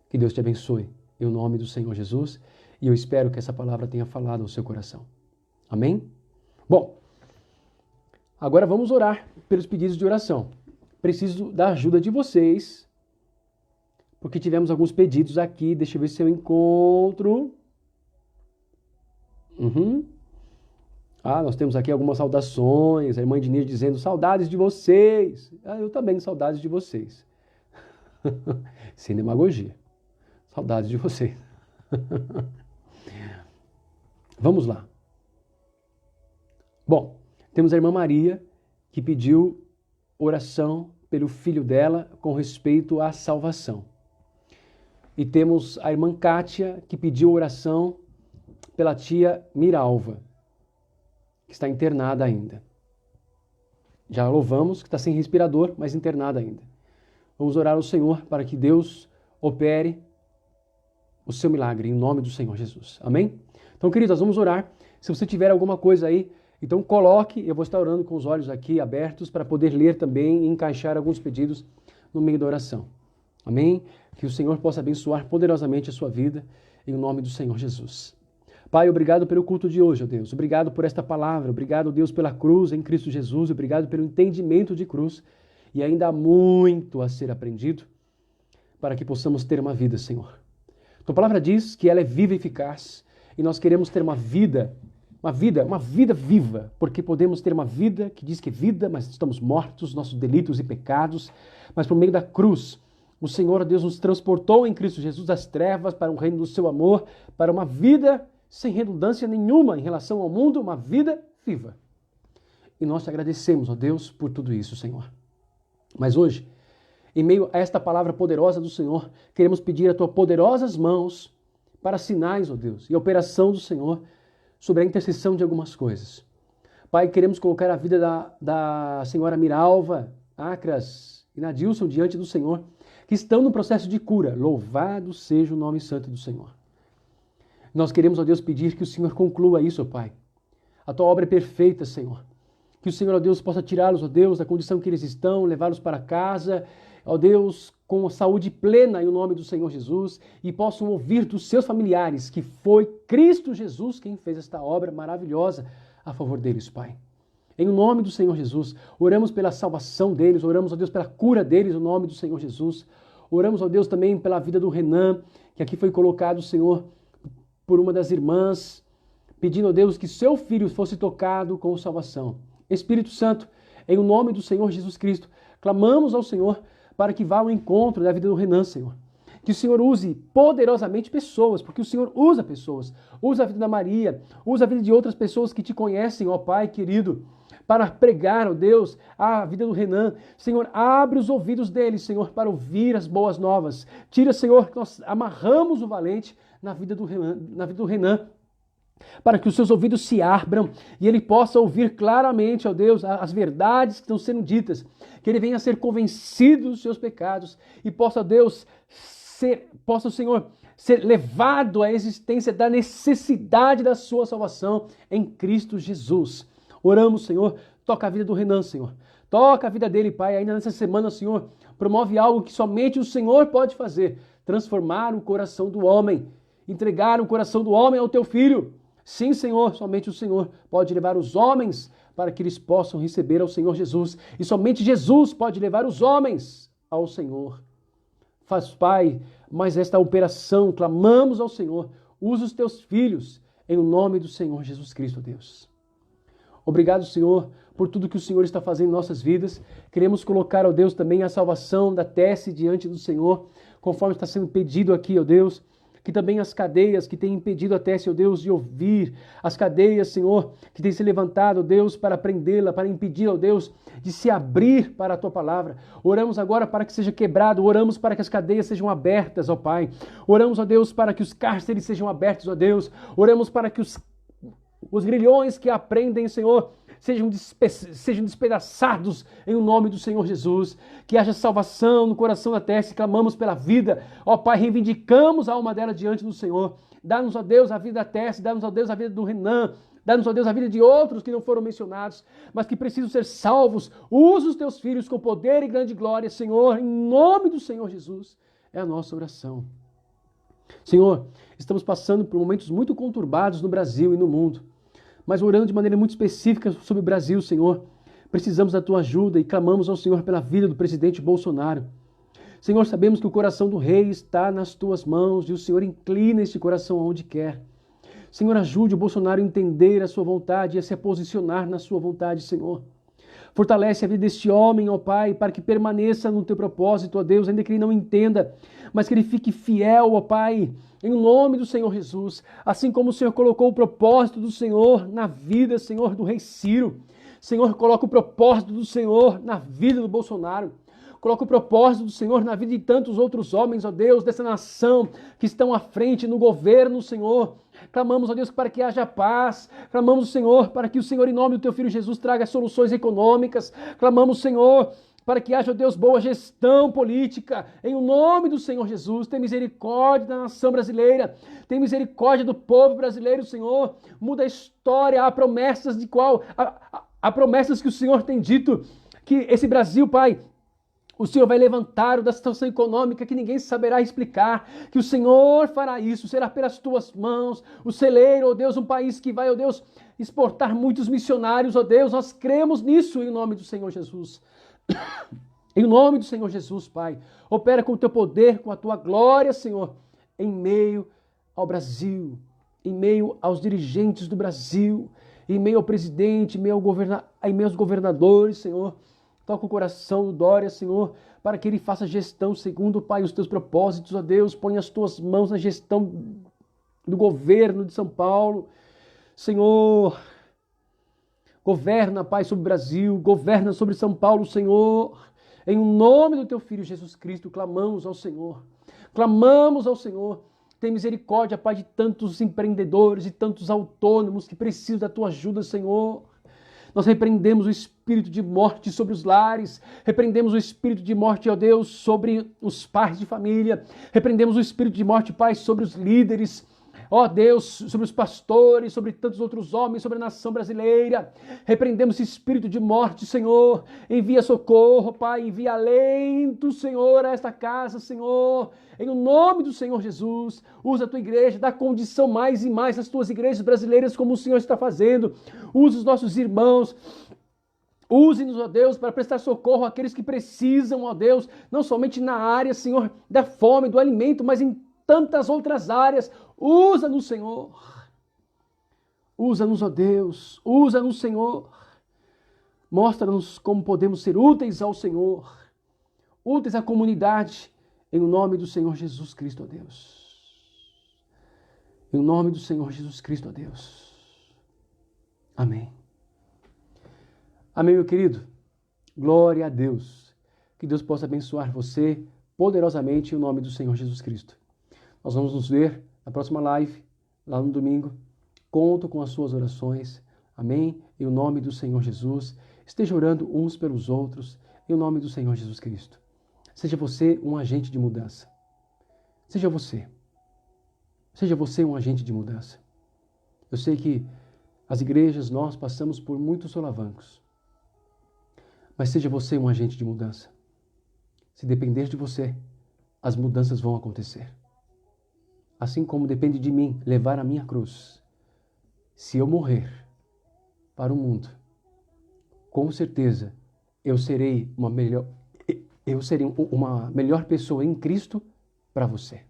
Que Deus te abençoe em nome do Senhor Jesus e eu espero que essa palavra tenha falado ao seu coração. Amém? Bom, agora vamos orar pelos pedidos de oração. Preciso da ajuda de vocês, porque tivemos alguns pedidos aqui. Deixa eu ver se eu encontro. Nós temos aqui algumas saudações. A irmã Ednir dizendo saudades de vocês. Eu também saudades de vocês. Sem demagogia. Saudades de vocês. Vamos lá. Bom, temos a irmã Maria que pediu oração pelo filho dela com respeito à salvação. E temos a irmã Kátia que pediu oração pela tia Miralva, que está internada ainda. Já louvamos que está sem respirador, mas internada ainda. Vamos orar ao Senhor para que Deus opere o seu milagre em nome do Senhor Jesus. Amém? Então, queridos, nós vamos orar. Se você tiver alguma coisa aí, então coloque, eu vou estar orando com os olhos aqui abertos para poder ler também e encaixar alguns pedidos no meio da oração. Amém? Que o Senhor possa abençoar poderosamente a sua vida em nome do Senhor Jesus. Pai, obrigado pelo culto de hoje, ó Deus. Obrigado por esta palavra. Obrigado, Deus, pela cruz em Cristo Jesus. Obrigado pelo entendimento de cruz. E ainda há muito a ser aprendido para que possamos ter uma vida, Senhor. Tua palavra diz que ela é viva e eficaz. E nós queremos ter uma vida viva, porque podemos ter uma vida que diz que é vida, mas estamos mortos, nossos delitos e pecados. Mas por meio da cruz, o Senhor, Deus, nos transportou em Cristo Jesus das trevas para o reino do seu amor, para uma vida sem redundância nenhuma em relação ao mundo, uma vida viva. E nós te agradecemos, ó Deus, por tudo isso, Senhor. Mas hoje, em meio a esta palavra poderosa do Senhor, queremos pedir a tua poderosas mãos para sinais, ó Deus, e a operação do Senhor sobre a intercessão de algumas coisas. Pai, queremos colocar a vida da senhora Miralva, Acras e Nadilson diante do Senhor, que estão no processo de cura. Louvado seja o nome santo do Senhor. Nós queremos, ó Deus, pedir que o Senhor conclua isso, ó Pai. A tua obra é perfeita, Senhor. Que o Senhor, ó Deus, possa tirá-los, ó Deus, da condição que eles estão, levá-los para casa, ó Deus, com saúde plena em nome do Senhor Jesus, e possam ouvir dos seus familiares que foi Cristo Jesus quem fez esta obra maravilhosa a favor deles, Pai. Em nome do Senhor Jesus, oramos pela salvação deles, oramos, ó Deus, pela cura deles, em nome do Senhor Jesus. Oramos, ó Deus, também pela vida do Renan, que aqui foi colocado, Senhor, por uma das irmãs, pedindo a Deus que seu filho fosse tocado com salvação. Espírito Santo, em nome do Senhor Jesus Cristo, clamamos ao Senhor para que vá ao encontro da vida do Renan, Senhor. Que o Senhor use poderosamente pessoas, porque o Senhor usa pessoas. Usa a vida da Maria, usa a vida de outras pessoas que te conhecem, ó Pai querido, para pregar, ó Deus, a vida do Renan. Senhor, abre os ouvidos deles, Senhor, para ouvir as boas novas. Tira, Senhor, que nós amarramos o valente na vida do Renan, para que os seus ouvidos se abram e ele possa ouvir claramente, ó Deus, as verdades que estão sendo ditas, que ele venha a ser convencido dos seus pecados e possa, Deus, possa o Senhor ser levado à existência da necessidade da sua salvação em Cristo Jesus. Oramos, Senhor, toca a vida do Renan, Senhor. Toca a vida dele, Pai, ainda nessa semana, Senhor, promove algo que somente o Senhor pode fazer, transformar o coração do homem, entregar o coração do homem ao teu Filho. Sim, Senhor, somente o Senhor pode levar os homens para que eles possam receber ao Senhor Jesus. E somente Jesus pode levar os homens ao Senhor. Faz, Pai, mas esta operação, clamamos ao Senhor, usa os teus filhos, em nome do Senhor Jesus Cristo, Deus. Obrigado, Senhor, por tudo que o Senhor está fazendo em nossas vidas. Queremos colocar, ó Deus, também a salvação da Tessie diante do Senhor, conforme está sendo pedido aqui, ó Deus, que também as cadeias que têm impedido a Tessie, ó Deus, de ouvir, as cadeias, Senhor, que têm se levantado, ó Deus, para prendê-la, para impedir, ó Deus, de se abrir para a Tua Palavra. Oramos agora para que seja quebrado, oramos para que as cadeias sejam abertas, ó Pai. Oramos, ó Deus, para que os cárceres sejam abertos, ó Deus. Oramos para que os grilhões que aprendem, Senhor, sejam despedaçados em o nome do Senhor Jesus, que haja salvação no coração da Tessie, clamamos pela vida, ó Pai, reivindicamos a alma dela diante do Senhor, dá-nos, ó Deus, a vida da Tessie, dá-nos, ó Deus, a vida do Renan, dá-nos, ó Deus, a vida de outros que não foram mencionados, mas que precisam ser salvos. Usa os teus filhos com poder e grande glória, Senhor, em nome do Senhor Jesus, é a nossa oração. Senhor, estamos passando por momentos muito conturbados no Brasil e no mundo, mas orando de maneira muito específica sobre o Brasil, Senhor. Precisamos da Tua ajuda e clamamos ao Senhor pela vida do presidente Bolsonaro. Senhor, sabemos que o coração do rei está nas Tuas mãos e o Senhor inclina esse coração aonde quer. Senhor, ajude o Bolsonaro a entender a Sua vontade e a se posicionar na Sua vontade, Senhor. Fortalece a vida deste homem, ó Pai, para que permaneça no Teu propósito, ó Deus, ainda que ele não entenda, mas que ele fique fiel, ó Pai, em nome do Senhor Jesus. Assim como o Senhor colocou o propósito do Senhor na vida, Senhor, do rei Ciro. Senhor, coloca o propósito do Senhor na vida do Bolsonaro. Coloca o propósito do Senhor na vida de tantos outros homens, ó Deus, dessa nação que estão à frente no governo, Senhor. Clamamos, ó Deus, para que haja paz. Clamamos, Senhor, para que o Senhor, em nome do Teu Filho Jesus, traga soluções econômicas. Clamamos, Senhor, para que haja, ó Deus, boa gestão política. Em nome do Senhor Jesus, tem misericórdia da nação brasileira. Tem misericórdia do povo brasileiro, Senhor. Muda a história. Há promessas há promessas que o Senhor tem dito que esse Brasil, Pai, o Senhor vai levantar da situação econômica que ninguém saberá explicar, que o Senhor fará isso, será pelas tuas mãos, o celeiro, ó Deus, um país que vai, ó Deus, exportar muitos missionários, ó Deus, nós cremos nisso em nome do Senhor Jesus. Em nome do Senhor Jesus, Pai, opera com o teu poder, com a tua glória, Senhor, em meio ao Brasil, em meio aos dirigentes do Brasil, em meio ao presidente, em meio aos governadores, Senhor. Toca o coração do Dória, Senhor, para que ele faça gestão segundo, Pai, os teus propósitos, ó Deus. Põe as tuas mãos na gestão do governo de São Paulo. Senhor, governa, Pai, sobre o Brasil, governa sobre São Paulo, Senhor. Em nome do teu Filho Jesus Cristo, clamamos ao Senhor. Clamamos ao Senhor. Tem misericórdia, Pai, de tantos empreendedores e tantos autônomos que precisam da tua ajuda, Senhor. Nós repreendemos o espírito de morte sobre os lares, repreendemos o espírito de morte, ó Deus, sobre os pais de família, repreendemos o espírito de morte, Pai, sobre os líderes, ó Deus, sobre os pastores, sobre tantos outros homens, sobre a nação brasileira. Repreendemos esse espírito de morte, Senhor. Envia socorro, Pai, envia alento, Senhor, a esta casa, Senhor. Em nome do Senhor Jesus, usa a tua igreja, dá condição mais e mais às tuas igrejas brasileiras, como o Senhor está fazendo. Usa os nossos irmãos. Use-nos, ó Deus, para prestar socorro àqueles que precisam, ó Deus, não somente na área, Senhor, da fome, do alimento, mas em tantas outras áreas. Usa-nos, Senhor. Usa-nos, ó Deus. Usa-nos, Senhor. Mostra-nos como podemos ser úteis ao Senhor. Úteis à comunidade. Em nome do Senhor Jesus Cristo, ó Deus. Em nome do Senhor Jesus Cristo, ó Deus. Amém. Amém, meu querido. Glória a Deus. Que Deus possa abençoar você poderosamente em nome do Senhor Jesus Cristo. Nós vamos nos ver na próxima live, lá no domingo. Conto com as suas orações. Amém? Em nome do Senhor Jesus. Esteja orando uns pelos outros. Em nome do Senhor Jesus Cristo. Seja você um agente de mudança. Seja você. Seja você um agente de mudança. Eu sei que as igrejas, nós passamos por muitos solavancos. Mas seja você um agente de mudança. Se depender de você, as mudanças vão acontecer. Assim como depende de mim levar a minha cruz. Se eu morrer para o mundo, com certeza eu serei uma melhor pessoa em Cristo para você.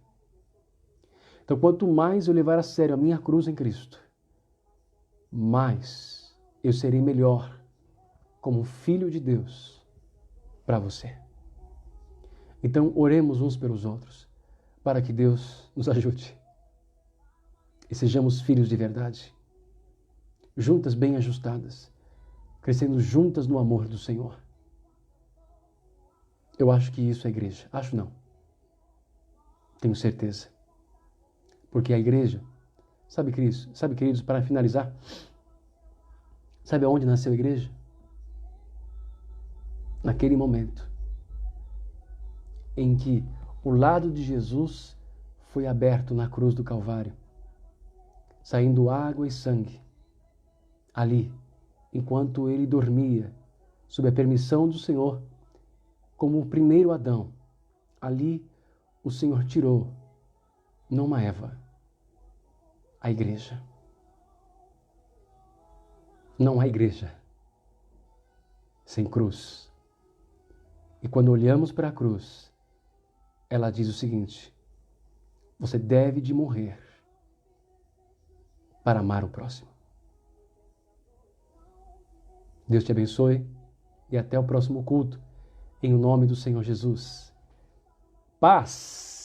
Então, quanto mais eu levar a sério a minha cruz em Cristo, mais eu serei melhor como filho de Deus para você. Então, oremos uns pelos outros, para que Deus nos ajude. E sejamos filhos de verdade, juntas bem ajustadas, crescendo juntas no amor do Senhor. Eu acho que isso é igreja. Acho não. Tenho certeza. Porque a igreja, sabe, queridos, para finalizar, sabe aonde nasceu a igreja? Naquele momento em que o lado de Jesus foi aberto na cruz do Calvário, saindo água e sangue. Ali, enquanto ele dormia, sob a permissão do Senhor, como o primeiro Adão, ali o Senhor tirou, não uma Eva, a igreja. Não há igreja sem cruz. E quando olhamos para a cruz, ela diz o seguinte: você deve de morrer para amar o próximo. Deus te abençoe e até o próximo culto, em nome do Senhor Jesus. Paz!